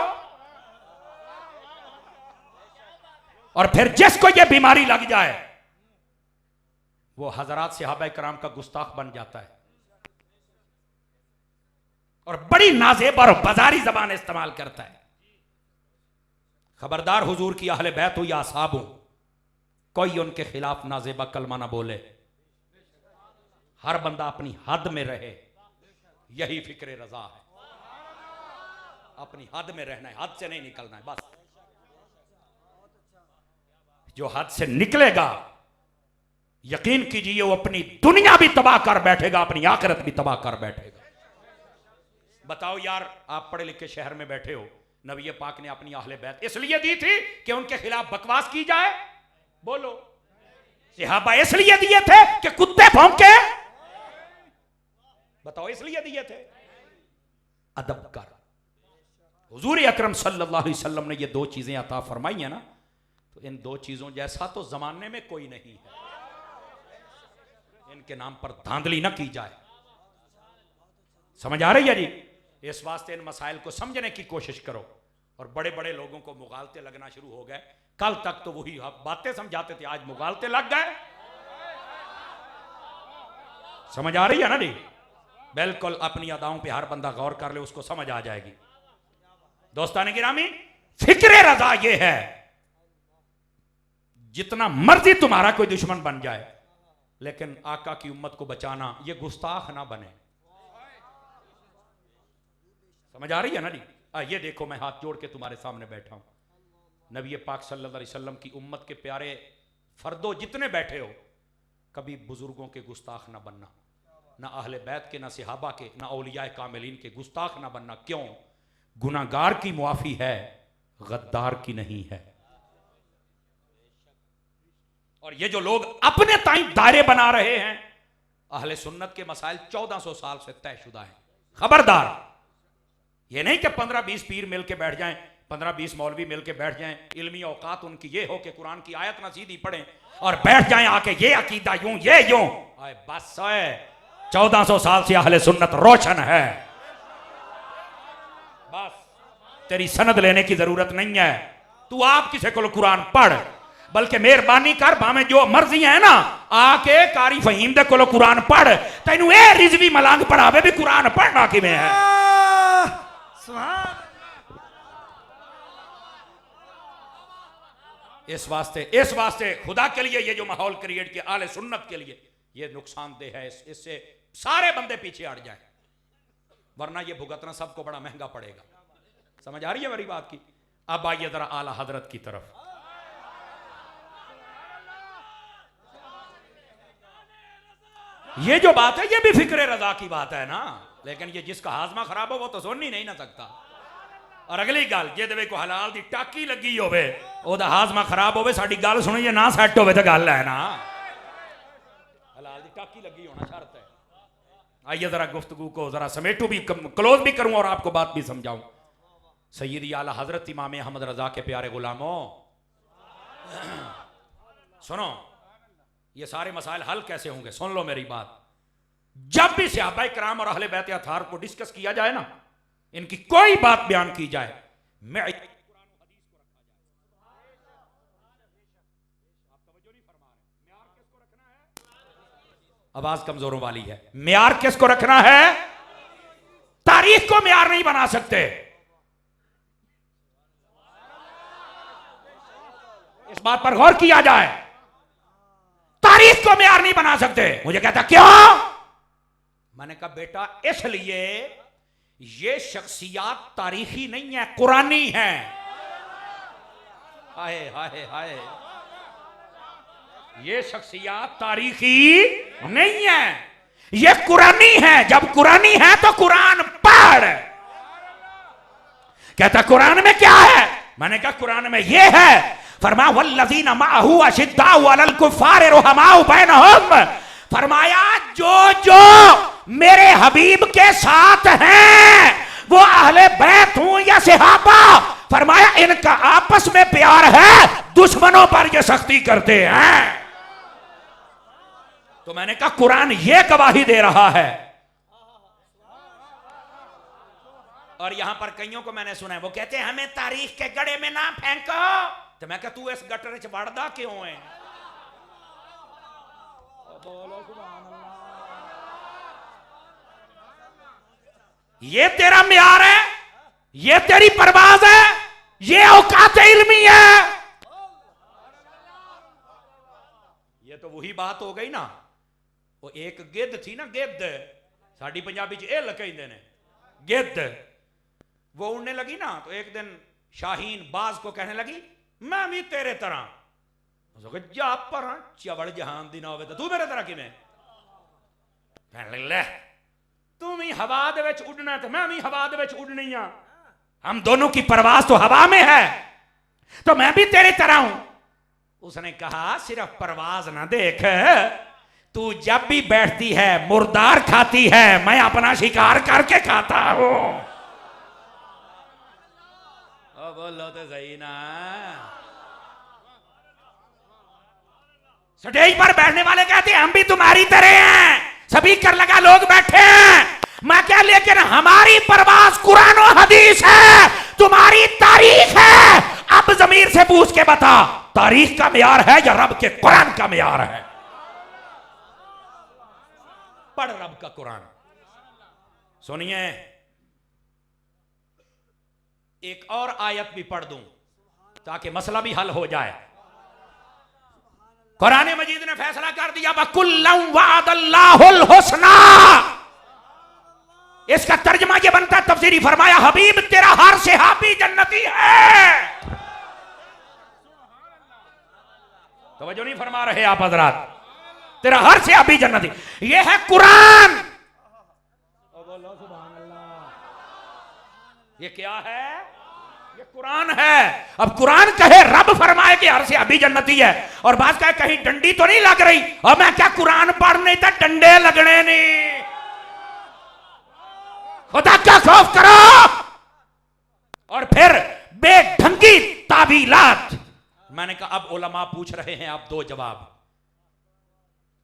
और फिर जिसको ये बीमारी लग जाए वो हजरात सहाबा कराम का गुस्ताख बन जाता है और बड़ी नाजेब और बाजारी जबान इस्तेमाल करता है। खबरदार, हुजूर की अहले बैत हो या असहाब हो, कोई उनके खिलाफ नाजेबा कलमा ना बोले। हर बंदा अपनी हद में रहे, यही फिक्र रजा है। अपनी हद में रहना है, हद से नहीं निकलना है। बस जो हद से निकलेगा, यकीन कीजिए वो अपनी दुनिया भी तबाह कर बैठेगा, अपनी आखिरत भी तबाह कर बैठेगा। बताओ यार, आप पढ़े लिखे शहर में बैठे हो, नबी पाक ने अपनी अहले बैत इसलिए दी थी कि उनके खिलाफ बकवास की जाए? बोलो। सहाबा इसलिए दिए थे कि कुत्ते भौंके? बताओ, इसलिए दिए थे? अदब कर। हुजूर अकरम सल्लल्लाहु अलैहि वसल्लम ने ये दो चीजें अता फरमाई है ना, तो इन दो चीजों जैसा तो जमाने में कोई नहीं है। इनके नाम पर धांधली ना की जाए। समझ आ रही है जी? इस वास्ते इन मसाइल को समझने की कोशिश करो। और बड़े बड़े लोगों को मुगालते लगना शुरू हो गए। कल तक तो वही बातें समझाते थे, आज मुगालते लग गए। समझ आ रही है ना जी? बिल्कुल अपनी अदाओं पे हर बंदा गौर कर ले, उसको समझ आ जाएगी। दोस्तान गिरामी, फिक्र रजा ये है, जितना मर्जी तुम्हारा कोई दुश्मन बन जाए, लेकिन आका की उम्मत को बचाना ये गुस्ताख ना बने। समझ आ रही है ना जी? ये देखो, मैं हाथ जोड़ के तुम्हारे सामने बैठा हूं। नबी पाक सल्लल्लाहु अलैहि वसल्लम की उम्मत के प्यारे फर्दो जितने बैठे हो, कभी बुजुर्गों के गुस्ताख ना बनना, ना अहले बैत के, ना सहाबा के, ना औलिया कामिलीन के गुस्ताख ना बनना। क्यों? गुनाहगार की मुआफी है, गद्दार की नहीं है। और ये जो लोग अपने ताई दायरे बना रहे हैं, अहले सुन्नत के मसाइल 1400 साल से तयशुदा है। खबरदार, ये नहीं कि 15-20 पीर मिल के बैठ जाएं, 15-20 मौलवी मिल के बैठ जाएं, इल्मी औकात उनकी ये हो कि कुरान की आयत ना सीधी पढ़ें और बैठ जाएं आके ये अकीदा यूं ये यूं। बस 1400 साल से अहले सुन्नत रोशन है। बस तेरी सनद लेने की जरूरत नहीं है। तू आप किसी को कुरान पढ़, बल्कि मेहरबानी कर, भावें जो मर्जी है ना, आके कारी फहीम दे कोलो कुरान पढ़। तेनू ए रिजवी मलांग पढ़ावे भी कुरान पढ़ना किवें है। इस वास्ते खुदा के लिए ये जो माहौल क्रिएट किया आले सुन्नत के लिए, ये नुकसानदेह है। इससे सारे बंदे पीछे हट जाएं, वरना ये भुगतना सबको बड़ा महंगा पड़ेगा। समझ आ रही है मेरी बात की? अब आइए जरा आला हजरत की तरफ। ये जो बात है ये भी फिक्र रजा की बात है ना, लेकिन ये जिसका हाजमा खराब हो वो तो सुन ही नहीं ना सकता। और अगली गल जिहदे को हलाल दी टाकी लगी होवे ओदा हाजमा खराब होवे, साडी गल सुनिए ना सैट होवे तो गल है ना, हलाल दी टाकी लगी होना शर्त है। आइए जरा गुफ्तगू को जरा समेटू भी, क्लोज भी करूं और आपको बात भी समझाऊं। सैयदी आला हजरत इमाम अहमद रजा के प्यारे गुलामों, सुनो ये सारे मसाइल हल कैसे होंगे, सुन लो मेरी बात। जब भी सहाबा किराम और अहले बैत अथार को डिस्कस किया जाए ना, इनकी कोई बात बयान की जाए, मैं आवाज कमजोरों वाली है, म्यार किसको रखना है? तारीख को म्यार नहीं बना सकते। इस बात पर गौर किया जाए, तारीख को म्यार नहीं बना सकते। मुझे कहता क्यों? मैंने कहा बेटा इसलिए ये शख्सियात तारीखी नहीं है, कुरानी है। हाय हाय हाय, ये शख्सियात तारीखी नहीं है, ये कुरानी है। जब कुरानी है तो कुरान पढ़। कहता कुरान में क्या है? मैंने कहा कुरान में ये है, फरमा वल्लज़ीना मअहू अशिद्दाउ अलल कुफ़ारि रुहमाउ बैनहुम, फरमाया जो जो मेरे हबीब के साथ हैं वो अहले बैत हूं या सहाबा, फरमाया इनका आपस में प्यार है, दुश्मनों पर ये सख्ती करते हैं। तो मैंने कहा कुरान ये गवाही दे रहा है। और यहां पर कईयों को मैंने सुना है वो कहते हैं हमें तारीख के गड्ढे में ना फेंको। तो मैं कहा तू इस गटर च वड़दा क्यों है? ये तेरा म्यार है, ये तेरी परवाज है, ये औकात इल्मी है। ये तो वही बात हो गई ना, वो एक गिद्ध थी ना, गिद्ध साड़ी पंजाबी च एल कहते ने, गिद्ध वो उड़ने लगी ना, तो एक दिन शाहीन बाज को कहने लगी मैं भी तेरे तरह जा पर चवड़ जहान दी ना होवे तो तू मेरे तरह किवें? कहने लगे ले तू भी हवा दे विच उड़ना तो मैं भी हवा दे विच उड़नी आ, हम दोनों की परवाज तो हवा में है, तो मैं भी तेरे तरह हूं। उसने कहा सिर्फ परवाज ना देख, तू जब भी बैठती है मुर्दार खाती है, मैं अपना शिकार करके खाता हूं। बोलो तो सही ना। स्टेज पर बैठने वाले कहते हैं हम भी तुम्हारी तरह हैं, सभी कर लगा लोग बैठे हैं। मैं क्या, लेकिन हमारी परवाज कुरान और हदीस है, तुम्हारी तारीख है। अब जमीर से पूछ के बता, तारीख का म्यार है या रब के कुरान का म्यार है? पढ़ रब का कुरान। सुनिए एक और आयत भी पढ़ दूं ताकि मसला भी हल हो जाए। कुरान मजीद ने फैसला कर दिया वकुल्लम वअदल्लाहुल हुस्ना। इसका तर्जमा ये बनता है, तफसीरी फरमाया हबीब तेरा हर सहाबी जन्नती है। तवज्जो नहीं फरमा रहे आप हजरात, तेरा हर सहाबी जन्नती। ये है कुरान। ये क्या है? ये कुरान है। अब कुरान कहे रब फरमाए कि हर से अभी जन्नती है, और बात कहे कहीं डंडी तो नहीं लग रही, और मैं क्या कुरान पढ़ने था डंडे लगने नहीं। खुदा का खौफ करो। और फिर बेढंगी तावीलात। मैंने कहा अब उलमा पूछ रहे हैं आप दो जवाब।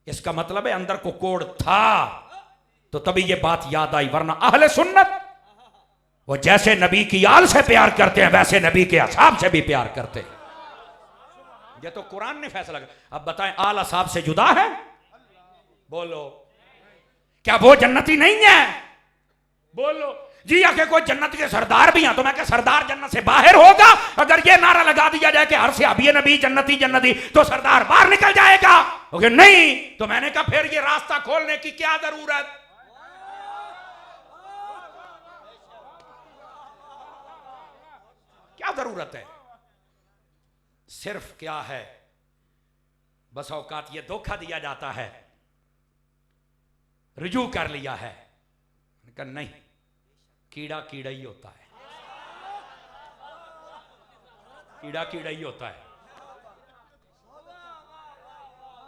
इसका मतलब है अंदर को कोड था तो तभी ये बात याद आई, वरना अहले सुन्नत वो जैसे नबी की आल से प्यार करते हैं वैसे नबी के असहाब से भी प्यार करते हैं। ये तो कुरान ने फैसला किया। अब बताएं आल असहाब से जुदा है? बोलो क्या वो जन्नती नहीं है? बोलो जी। आके कोई जन्नत के सरदार भी हैं तो मैं क्या सरदार जन्नत से बाहर होगा? अगर ये नारा लगा दिया जाए कि हर से अभी नबी जन्नती जन्नती, तो सरदार बाहर निकल जाएगा। ओके नहीं, तो मैंने कहा फिर ये रास्ता खोलने की क्या जरूरत? क्या जरूरत है? सिर्फ क्या है, बस औकात ये धोखा दिया जाता है रुजू कर लिया है। कहा नहीं, कीड़ा कीड़ा ही होता है, कीड़ा कीड़ा ही होता है।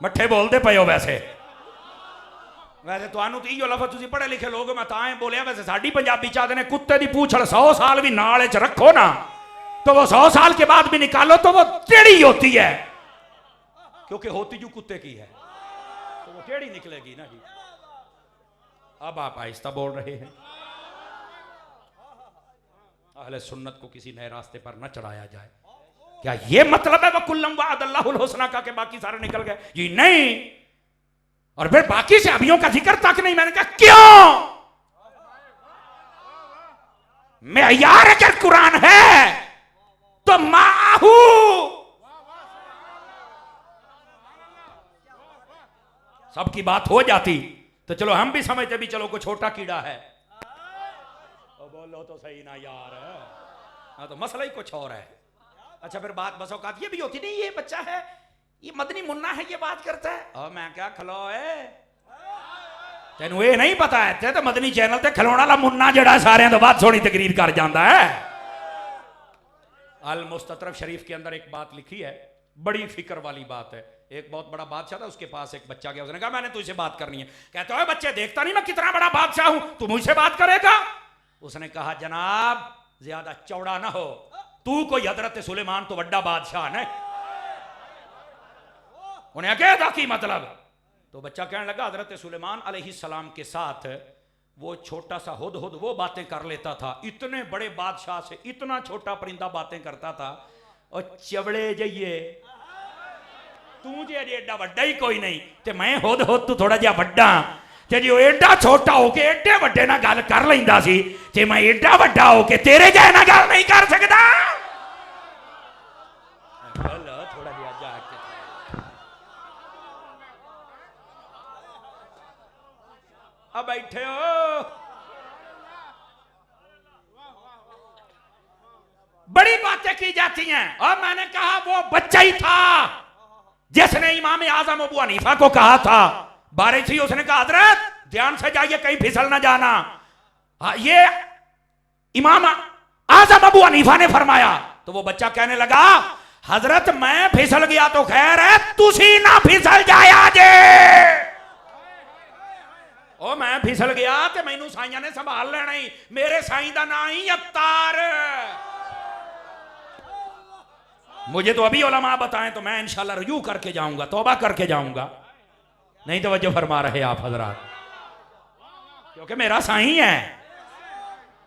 मट्ठे बोलते पे हो वैसे तो इो लफज तुम पढ़े लिखे लोग, मैं तां बोलिया। वैसे साड़ी पंजाबी चाहते ने कुत्ते की पूछड़ 100 साल भी नाले च रखो ना तो वो 100 साल के बाद भी निकालो तो वो टेढ़ी होती है, क्योंकि होती जो कुत्ते की है तो वो टेढ़ी निकलेगी ना जी। अब आप आहिस्ता बोल रहे हैं। अहले सुन्नत को किसी नए रास्ते पर न चढ़ाया जाए। क्या ये मतलब है वकुल्लम वअदल्लाहुल हुस्ना का कि बाकी सारे निकल गए? जी नहीं। और फिर बाकी से अभियों का जिक्र तक नहीं। मैंने कहा क्यों? मेयार अगर कुरान है तो माहू सबकी बात हो जाती तो चलो हम भी समझते भी चलो कोई छोटा कीड़ा है। तो बोलो तो सही ना यार, हाँ तो मसला ही कुछ और है। अच्छा फिर बात बसों का ये भी होती नहीं, ये बच्चा है, ये मदनी मुन्ना है, ये बात करता है। और मैं क्या खलो है तेन ये नहीं पता है ते तो मदनी चैनल ते खिलौना वाला मुन्ना जड़ा सारे तो बात सोनी तकरीर कर जाता है। अल मुस्ततरफ शरीफ के अंदर एक बात लिखी है, बड़ी फिक्र वाली बात है। एक बहुत बड़ा बादशाह था, उसके पास एक बच्चा गया, उसने कहा मैंने तुझसे बात करनी है। कहता है बच्चे देखता नहीं मैं कितना बड़ा बादशाह हूं, तू मुझसे बात करेगा? उसने कहा जनाब ज्यादा चौड़ा ना हो, तू कोई हजरत सुलेमान तो बड़ा बादशाह नहीं। उन्हें क्या की मतलब? तो बच्चा कहने लगा हजरत सुलेमान अलैहिस्सलाम के साथ वो छोटा सा हुद वो बातें कर लेता था, इतने बड़े बादशाह से इतना छोटा परिंदा बातें करता था। और चवड़े जाइए तू जे एडा वड्डा ही कोई नहीं ते मैं हुद तू थोड़ा जिहा वड्डा ते जो एडा छोटा होके एडे वड्डे ना गल कर लैंदा सी ते मैं एडा वड्डा होके तेरे जैसे ना गल नहीं कर सकदा। थोड़ा जिहा जाके अब बैठे हो, बड़ी बातें की जाती हैं। और मैंने कहा वो बच्चा ही था जिसने इमाम आजम अबू हनीफा को कहा था, बारिश थी, उसने कहा हजरत ध्यान से जाइए कहीं फिसल ना जाना। ये इमाम आजम अबू हनीफा ने फरमाया। तो वो बच्चा कहने लगा हजरत मैं फिसल गया तो खैर है, तुसी ना फिसल जाया जे। ओ मैं फिसल गया तो मैनू साइया ने संभाल लेना ही, मेरे साई का ना ही अवतार। मुझे तो अभी उलमा बताएं तो मैं इंशाल्लाह रुजू करके जाऊंगा, तौबा करके जाऊंगा। नहीं तवज्जो फरमा रहे आप हजरात, क्योंकि मेरा साई है,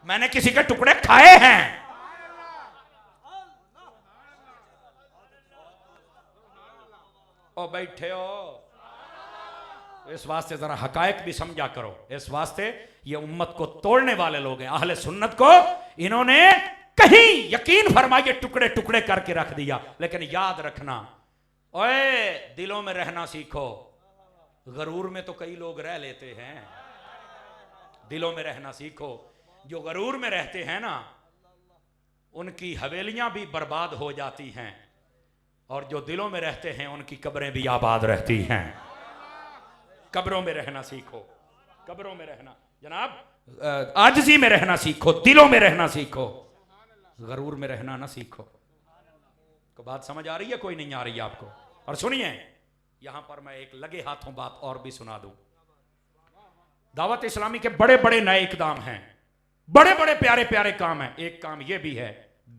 मैंने किसी के टुकड़े खाए हैं। ओ बैठे हो, इस वास्ते जरा हकायक भी समझा करो। इस वास्ते ये उम्मत को तोड़ने वाले लोग हैं। अहले सुन्नत को इन्होंने कहीं यकीन फरमाइए टुकड़े टुकड़े करके रख दिया। लेकिन याद रखना, ओए दिलों में रहना सीखो। गरूर में तो कई लोग रह लेते हैं, दिलों में रहना सीखो। जो गरूर में रहते हैं ना उनकी हवेलियां भी बर्बाद हो जाती हैं, और जो दिलों में रहते हैं उनकी कब्रें भी आबाद रहती हैं। कब्रों में रहना सीखो, कब्रों में रहना जनाब, आजिज़ी में रहना सीखो, दिलों में रहना सीखो, गरूर में रहना ना सीखो। को बात समझ आ रही है? कोई नहीं आ रही है आपको? और सुनिए यहां पर मैं एक लगे हाथों बात और भी सुना दूं। दावत इस्लामी के बड़े बड़े नए इकदाम हैं, बड़े बड़े प्यारे प्यारे काम हैं। एक काम यह भी है,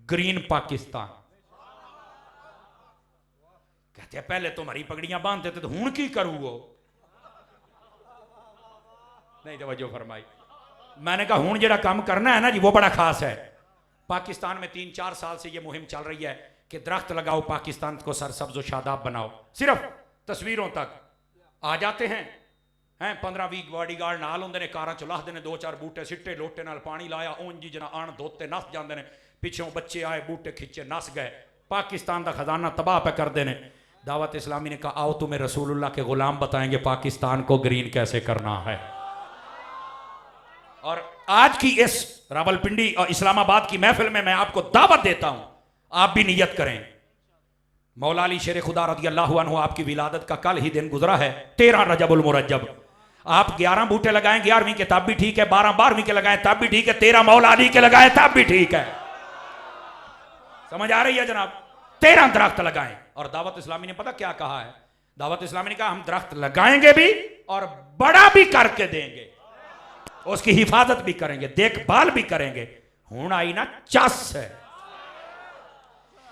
ग्रीन पाकिस्तान। कहते हैं पहले तो हमारी पगड़ियां बांधते थे तो हूं की करूं वो नहीं तवज्जो फरमाई। मैंने कहा हूं जेड़ा काम करना है ना जी वो बड़ा खास है। पाकिस्तान में 3-4 साल से ये मुहिम चल रही है कि दरख्त लगाओ, पाकिस्तान को सरसब्ज और शादाब बनाओ। सिर्फ तस्वीरों तक आ जाते हैं 15-20 बॉडीगार्ड नाल होंदे ने, कारां च लाहदे ने 2-4 बूटे सिट्टे, लोटे नाल पानी लाया, ऊंज जी जना आण धोते नस जाते हैं, पिछों बच्चे आए बूटे खिंचे नस गए, पाकिस्तान का खजाना तबाह पे करते हैं। दावत इस्लामी ने कहा आओ तुम्हें रसूलुल्लाह के गुलाम बताएंगे पाकिस्तान को ग्रीन कैसे करना है। और आज की इस रावलपिंडी और इस्लामाबाद की महफिल में मैं आपको दावत देता हूं, आप भी नियत करें। मौला अली शेर खुदा रज़ी अल्लाहु अन्हु आपकी विलादत का कल ही दिन गुजरा है, 13 रजबुल मुरज्जब। आप 11 बूटे लगाएं 11वीं के तब भी ठीक है, 12 12वीं के लगाएं तब भी ठीक है, 13 मौला अली के लगाएं तब भी ठीक है। समझ आ रही है जनाब? 13 दरख्त लगाएं। और दावत इस्लामी ने पता क्या कहा है? दावत इस्लामी ने कहा हम दरख्त लगाएंगे भी और बड़ा भी करके देंगे, उसकी हिफाजत भी करेंगे, देखभाल भी करेंगे। हूं आई ना चस है।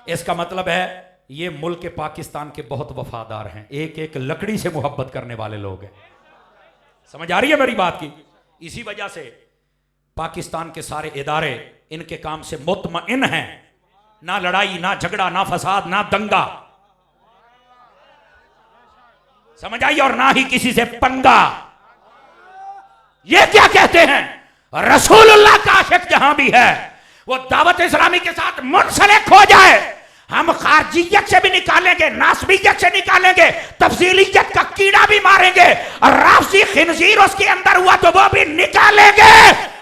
इसका मतलब है ये मुल्क पाकिस्तान के बहुत वफादार हैं, एक एक लकड़ी से मोहब्बत करने वाले लोग हैं। समझ आ रही है मेरी बात की? इसी वजह से पाकिस्तान के सारे इदारे इनके काम से मुतमइन हैं। ना लड़ाई, ना झगड़ा, ना फसाद, ना दंगा, समझ आई? और ना ही किसी से पंगा। ये क्या कहते हैं? रसूलुल्लाह का आशिक जहां भी है वो दावत इस्लामी के साथ मुंसलिक हो जाए, हम खारजियत से भी निकालेंगे, नासबियत से निकालेंगे, तफसीलियत का कीड़ा भी मारेंगे, और राफसी खिनजीर उसके अंदर हुआ तो वो भी निकालेंगे।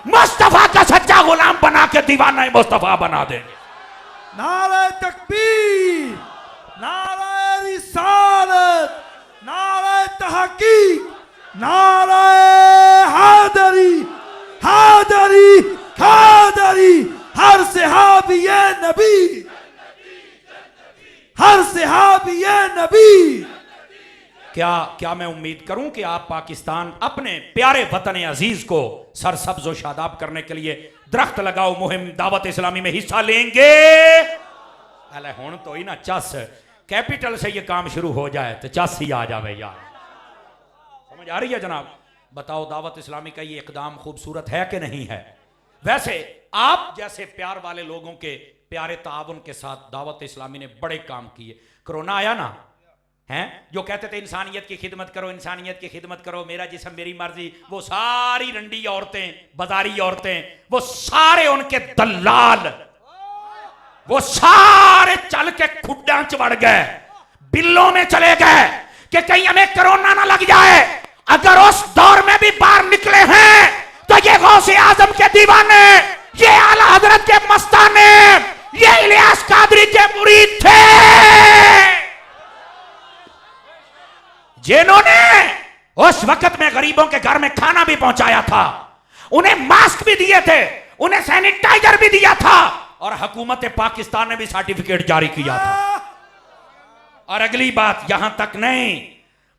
मुस्तफा का सच्चा गुलाम बना के दीवाना मुस्तफा बना देंगे। नारे तकबीर, नारे रिसालत, नारे तहकीक, नारे हैदरी, हैदरी, हैदरी। हर सहाबी नबी, हर सहाबी नबी। क्या मैं उम्मीद करूं कि आप पाकिस्तान अपने प्यारे वतन अजीज को सरसब्ज और शादाब करने के लिए दरख्त लगाओ मुहिम दावत इस्लामी में हिस्सा लेंगे? अले हुण तो ही ना चस कैपिटल से ये काम शुरू हो जाए तो चस ही आ जावे यार। समझ आ रही है जनाब? बताओ दावत इस्लामी का ये इकदाम खूबसूरत है कि नहीं है? वैसे आप जैसे प्यार वाले लोगों के प्यारे ताउन के साथ दावत इस्लामी ने बड़े काम किए। कोरोना आया ना, हैं जो कहते थे इंसानियत की खिदमत करो, इंसानियत की खिदमत करो, मेरा जिस्म मेरी मर्जी, वो सारी रंडी औरतें, बाजारी औरतें, वो सारे उनके दलाल, वो सारे चल के खुड्डा च वड़ गए, बिल्लों में चले गए कि कहीं हमें कोरोना ना लग जाए। अगर उस दौर में भी बाहर निकले हैं तो ये गौसे आजम के दीवाने, ये आला हजरत के मस्ताने, ये इलियास कादरी के मुरीद थे, जिन्होंने उस वक्त में गरीबों के घर में खाना भी पहुंचाया था, उन्हें मास्क भी दिए थे, उन्हें सैनिटाइजर भी दिया था, और हुकूमत पाकिस्तान ने भी सर्टिफिकेट जारी किया था। और अगली बात यहां तक नहीं,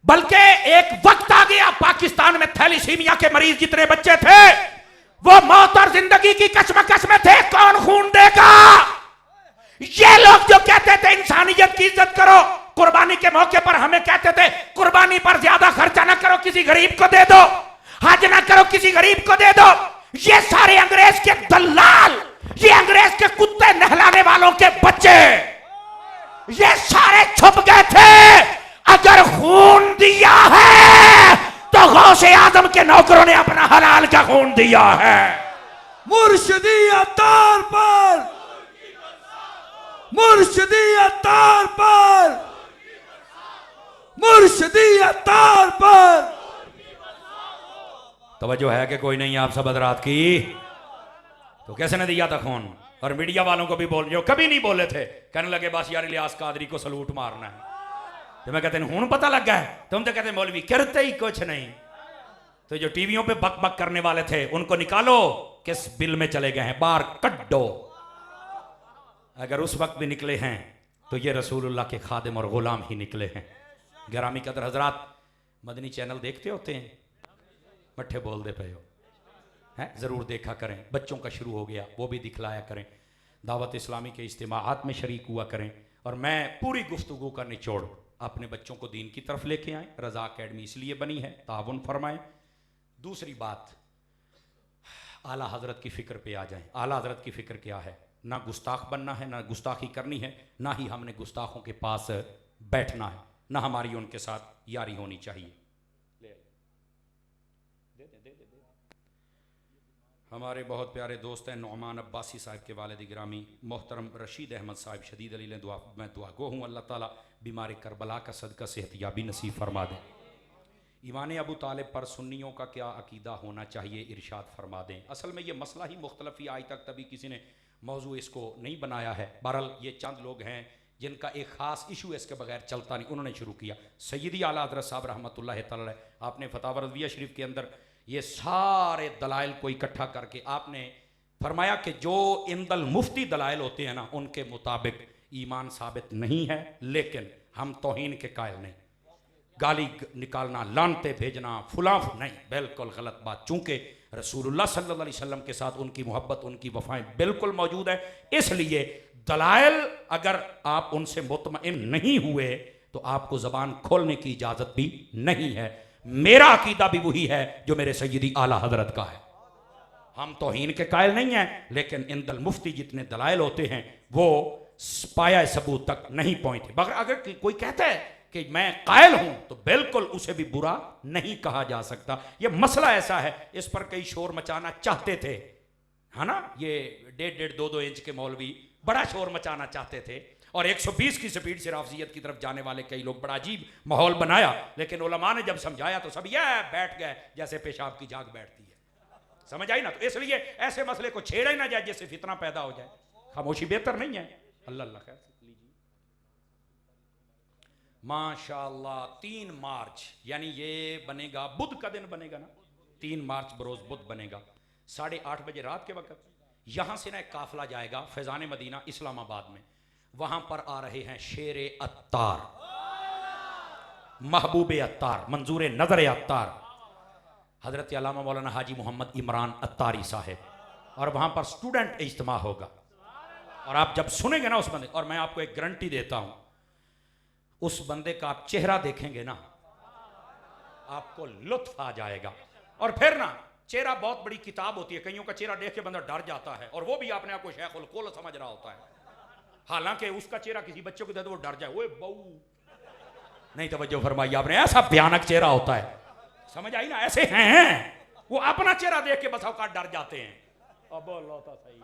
बल्कि एक वक्त आ गया पाकिस्तान में थैलीसीमिया के मरीज जितने बच्चे थे वो मौत और जिंदगी की कशमकश में थे, कौन खून देगा? ये लोग जो कहते थे इंसानियत की इज्जत करो, कुर्बानी के मौके पर हमें कहते थे कुर्बानी पर ज्यादा खर्चा ना करो, किसी गरीब को दे दो, हज ना करो, किसी गरीब को दे दो। ये सारे अंग्रेज के दलाल, ये अंग्रेज के कुत्ते नहलाने वालों के बच्चे, ये सारे छुप गए थे। अगर खून दिया है तो गौसे आजम के नौकरों ने अपना हलाल का खून दिया है। मुर्शिदी तार पर, मुर्शिदी तार पर, मुर्शिदी तार पर। तवज्जो है कि कोई नहीं आप सब हज़रात की? तो कैसे ने दिया था खून? और मीडिया वालों को भी बोल, जो कभी नहीं बोले थे, कहने लगे बस यार इलियास कादरी को सलूट मारना है। तो मैं कहते हैं हूं पता लग गया है, तुम तो कहते मौलवी करते ही कुछ नहीं। तो जो टीवियों पे बक बक करने वाले थे उनको निकालो, किस बिल में चले गए हैं, बाहर कट दो। अगर उस वक्त भी निकले हैं तो ये रसूलुल्लाह के खादिम और गुलाम ही निकले हैं। गिरामी कदर हजरात, मदनी चैनल देखते होते हैं? मट्ठे बोल दे पे हो हैं, ज़रूर देखा करें। बच्चों का शुरू हो गया, वो भी दिखलाया करें। दावत इस्लामी के इज्तिमाआत में शरीक हुआ करें। और मैं पूरी गुफ्तगू का निचोड़ अपने बच्चों को दीन की तरफ लेके आए। रज़ा अकेडमी इसलिए बनी है, ताउन फरमाएं। दूसरी बात, आला हजरत की फ़िक्र पे आ जाएं। आला हजरत की फ़िक्र क्या है? ना गुस्ताख बनना है, ना गुस्ताखी करनी है, ना ही हमने गुस्ताखों के पास बैठना है, ना हमारी उनके साथ यारी होनी चाहिए। हमारे बहुत प्यारे दोस्त हैं नौमान अब्बासी साहब के वालिद गिरामी मोहतरम रशीद अहमद साहब शदीद अली दुआ, मैं दुआ गो हूँ अल्लाह ताला बीमार करबला का सदका सेहतयाबी नसीब फरमा दें। ईमान अबू तालिब पर सुन्नियों का क्या अकीदा होना चाहिए, इरशाद फरमा दें। असल में ये मसला ही मुख्तलफ ही आज तक तभी किसी ने मौजू इसको नहीं बनाया है। बहरहाल ये चंद लोग हैं जिनका एक ख़ास इशू इसके बगैर चलता नहीं, उन्होंने शुरू किया। सैयदी आला हज़रत साहब रहमतुल्लाह तआला, आपने फतावा रज़विया शरीफ के अंदर ये सारे दलाइल को इकट्ठा करके आपने फरमाया कि जो इंदल मुफ्ती दलाइल होते हैं ना, उनके मुताबिक ईमान साबित नहीं है, लेकिन हम तौहीन के कायल नहीं। गाली निकालना, लानते भेजना, फुलाफ नहीं, बिल्कुल गलत बात। चूंकि रसूलुल्लाह सल्लल्लाहु अलैहि वसल्लम के साथ उनकी मोहब्बत, उनकी वफ़ाएं बिल्कुल मौजूद है, इसलिए दलाइल अगर आप उनसे मुतमइन नहीं हुए तो आपको ज़बान खोलने की इजाज़त भी नहीं है। मेरा अकीदा भी वही है जो मेरे सैयदी आला हज़रत का है। हम तौहीन के कायल नहीं हैं, लेकिन इंदल मुफ्ती जितने दलाइल होते हैं वो पाया सबूत तक नहीं पहुंचते। मगर अगर कोई कहता है कि मैं कायल हूं तो बिल्कुल उसे भी बुरा नहीं कहा जा सकता। ये मसला ऐसा है, इस पर कई शोर मचाना चाहते थे, है ना, ये 1.5 2 इंच के मौलवी बड़ा शोर मचाना चाहते थे और 120 की स्पीड से राफजियत की तरफ जाने वाले कई लोग बड़ा अजीब माहौल बनाया। लेकिन उलमा ने जब समझाया तो सब यह बैठ गए जैसे पेशाब की झाग बैठती है। समझ आई ना? तो इसलिए ऐसे मसले को छेड़ा ही ना जाए जिससे फितना पैदा हो जाए। खामोशी बेहतर नहीं है। अल्लाह अल्लाह खैर लीजिए। माशाअल्लाह 3 मार्च यानी ये बनेगा बुध का दिन बनेगा ना, 3 मार्च बरोज बुध बनेगा। 8:30 बजे रात के वक्त यहां से ना एक काफिला जाएगा फैजान मदीना इस्लामाबाद में। वहां पर आ रहे हैं शेर अत्तार, महबूब अत्तार, मंजूर नजर अत्तार, हजरत अल्लामा मौलाना हाजी मोहम्मद इमरान अत्तारी साहब, और वहां पर स्टूडेंट इज्तिमा होगा। और आप जब सुनेंगे ना उस बंदे, और मैं आपको एक गारंटी देता हूं, उस बंदे का आप चेहरा देखेंगे ना आपको लुत्फ आ जाएगा। और फिर ना चेहरा बहुत बड़ी किताब होती है, कईयों का चेहरा देख के बंदा डर जाता है और वो भी अपने आप को शेखुल कुल समझ रहा होता है, हालांकि उसका चेहरा किसी बच्चे को दे तो वो डर जाए, ओए बहू नहीं तवज्जो फरमाई आपने, ऐसा भयानक चेहरा होता है। समझ आई ना? ऐसे हैं वो अपना चेहरा देख के बस औकात डर जाते हैं। अब लौटा सही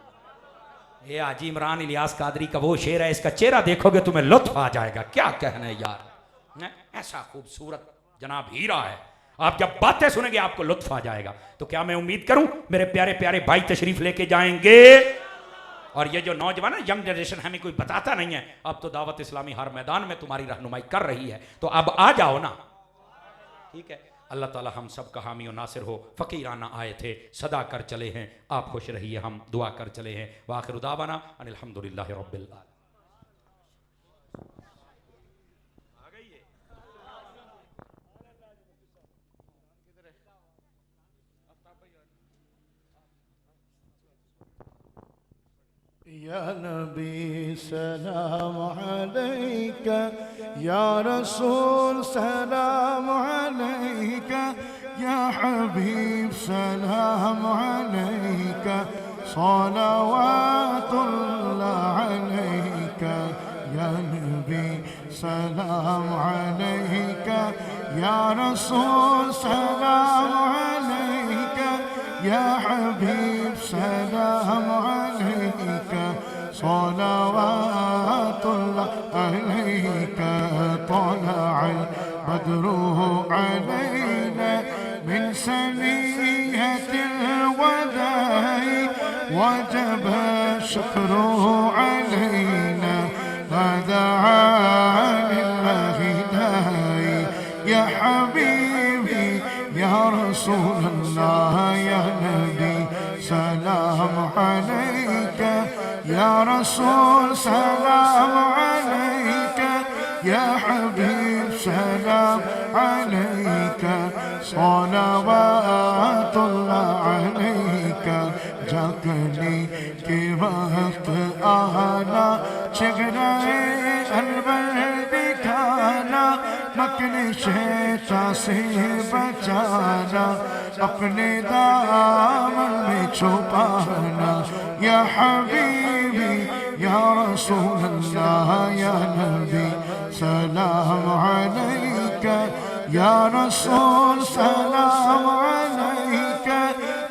ये हाजी इमरान इलियास कादरी का वो शेर है, इसका चेहरा देखोगे तुम्हें लुत्फ आ जाएगा। क्या कहना है यार, ऐसा खूबसूरत जनाब हीरा है, आप जब बातें सुनेंगे आपको लुत्फ आ जाएगा। तो क्या मैं उम्मीद करूं मेरे प्यारे प्यारे भाई तशरीफ लेके जाएंगे। और ये जो नौजवान है, यंग जनरेशन, हमें कोई बताता नहीं है, अब तो दावत इस्लामी हर मैदान में तुम्हारी रहनुमाई कर रही है, तो अब आ जाओ ना, ठीक है। अल्लाह ताला हम सब का हामी और नासिर हो। फ़कीराना आए थे, सदा कर चले हैं, आप खुश रहिए, हम दुआ कर चले हैं। वाखिर दावाना अनिल हम्दुलिल्लाहि रब्बिल आलमीन। या नबी सलाम अलैका, या रसूल सलाम अलैका, या हबीब सलाम अलैका, सलावातुल्लाह अलैका, या नबी सलाम अलैका, या रसूल सलाम अलैका, या हबीब सलाम अलैका, सलावातुल्लाह अलैका, तलअल बद्रु अलैना मिन सनियतिल वदाई, वजब शुक्रु अलैना वदआ लिल्लाहि दाई, या हबीबी या रसूल अल्लाह, या नबी सलाम अलैका, या रसूल सलाम अलैका, या हबीब सलाम अलैका, सलावातुल्लाह अलैका। जागने के वक्त आना, चेहरे अनवर दिखाना, मकने शैतान से बचाना, अपने दामन में छुपाना, या हबीबी या रसूल अल्लाह, या नबी सलाम अलैका, या रसूल सलाम अलैका,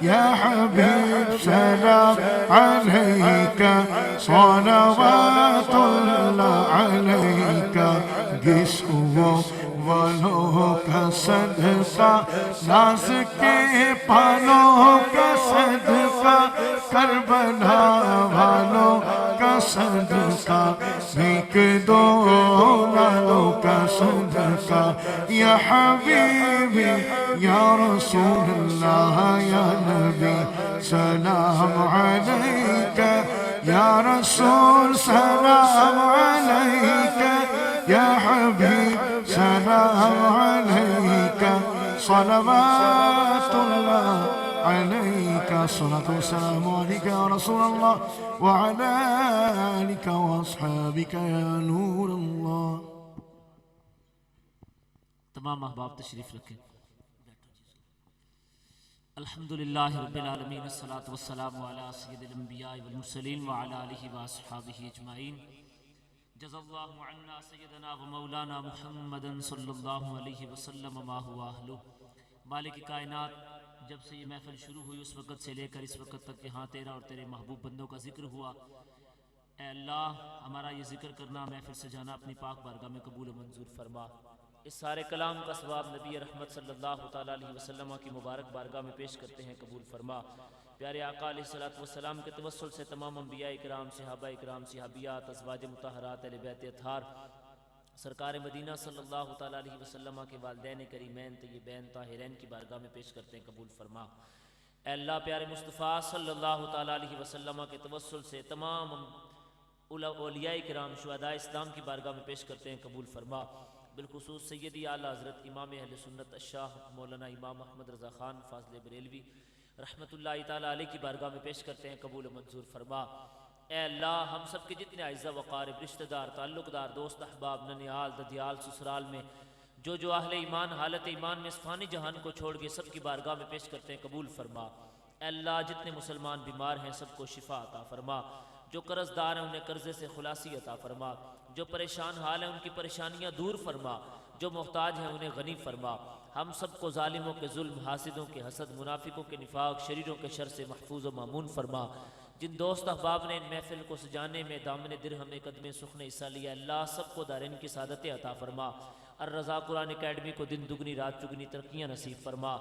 या हबीब सलाम अलैका, सलावातुल्लाह अलैका। गिसुओं वालों का सदका, नाज़ के पालों का सदका, करबला वालों का का सदका, नेक दो लालों का सदका, या हबीबी या रसूल अल्लाह या नबी सलाम अलैका, या रसूल सलाम अलैका, या हबीब सलाम अलैका, सलवातुल्लाह अलैका, सलातु वस्सलामु अलैका या रसूल अल्लाह व अला आलिका व अस्हाबिका या नूर अल्लाह। तमाम अहबाब तशरीफ रखें। अल्हम्दुलिल्लाह रब्बिल आलमीन, अस्सलातु वस्सलामु अला सय्यिदिल अंबिया वल मुरसलीन व अला आलिहि व अस्हाबिहि अजमाइन। जज़ाल्लाहु अन्ना सय्यदना व मौलाना मुहम्मदन सल्लल्लाहु अलैहि वसल्लम मा हुवा अहलु। मालिक कायनात, जब से ये महफिल शुरू हुई उस वक़्त से लेकर इस वक़्त तक यहाँ तेरा और तेरे महबूब बंदों का जिक्र हुआ। ऐ अल्लाह, हमारा ये जिक्र करना, महफिल सजाना अपनी पाक बारगाह में कबूल मंजूर फरमा। इस सारे कलाम का सवाब नबी रहमत सल्लल्लाहु ताला अलैहि वसल्लम की मुबारक बारगाह में पेश करते हैं, कबूल फरमा। प्यारे आका अलैहिस्सलातु वस्सलाम के तवस्सुल से तमाम अंबिया इकराम, सहाबा इकराम, सहाबियात, अज़वाज मुतहहरात, अहले बैत अतहार, सरकार मदीना सल्लल्लाहु ताला अलैहि वसल्लम के वालिदैन करीमैन तय्यबैन ताहिरैन की बारगाह में पेश करते हैं, कबूल फरमा। ऐ अल्लाह, प्यारे मुस्तफ़ा सल्लल्लाहु ताला अलैहि वसल्लम के तवस्सुल से तमाम औलिया इकराम, शुहदा इस्लाम की बारगाह में पेश करते हैं, कबूल फरमा। बिलखुसूस सैयदी आला हज़रत इमाम अहले सुन्नत अशाह मौलाना इमाम अहमद रज़ा ख़ान फ़ाज़िल बरेलवी रहमतुल्लाहि ताला अलैह की बारगाह में पेश करते हैं, कबूल मंजूर फरमा। ए अल्लाह, हम सब के जितने आइज़ा वक़ारिब, रिश्तेदार, ताल्लुक़दार, दोस्त अहबाब, ननिहाल, ददियाल, ससुराल में जो अहले ईमान हालत ईमान में इस फ़ानी जहान को छोड़ के सब की बारगाह में पेश करते हैं, कबूल फरमा। ए अल्लाह, जितने मुसलमान बीमार हैं सबको शिफा अता फरमा। जो कर्जदार हैं उन्हें कर्जे से खुलासी अता फरमा। जो परेशान हाल हैं उनकी परेशानियां दूर फरमा। जो मोहताज हैं उन्हें गनी फरमा। हम सबको जालिमों के जुल्म, हासिदों के हसद, मुनाफिकों के निफाक, शरीरों के शर से महफूज व मामून फरमा। जिन दोस्त अहबाब ने इन महफिल को सजाने में दामन दिरहम कदम सुखने हिस्सा लिया, अल्लाह सबको दारिन की सादतें अता फरमा। अर्रज़ा कुरान अकेडमी को दिन दुगनी रात चुगनी तरक्कियाँ नसीब फरमा।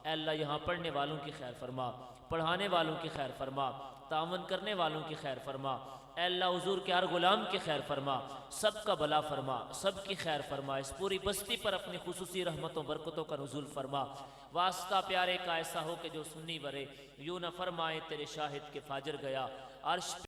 अल्लाह, यहाँ पढ़ने वालों की खैर फरमा, पढ़ाने वालों की खैर फरमा, तावन करने वालों की खैर फरमा। अल्लाह, हुजूर के हर गुलाम की खैर फरमा, सबका भला फरमा, सबकी खैर फरमा। इस पूरी बस्ती पर अपनी खुसूसी रहमतों बरकतों का नुज़ूल फरमा। वास्ता प्यारे का ऐसा हो कि जो सुन्नी वरे, यूं न फरमाए तेरे शाहिद के फाजर गया। अर्श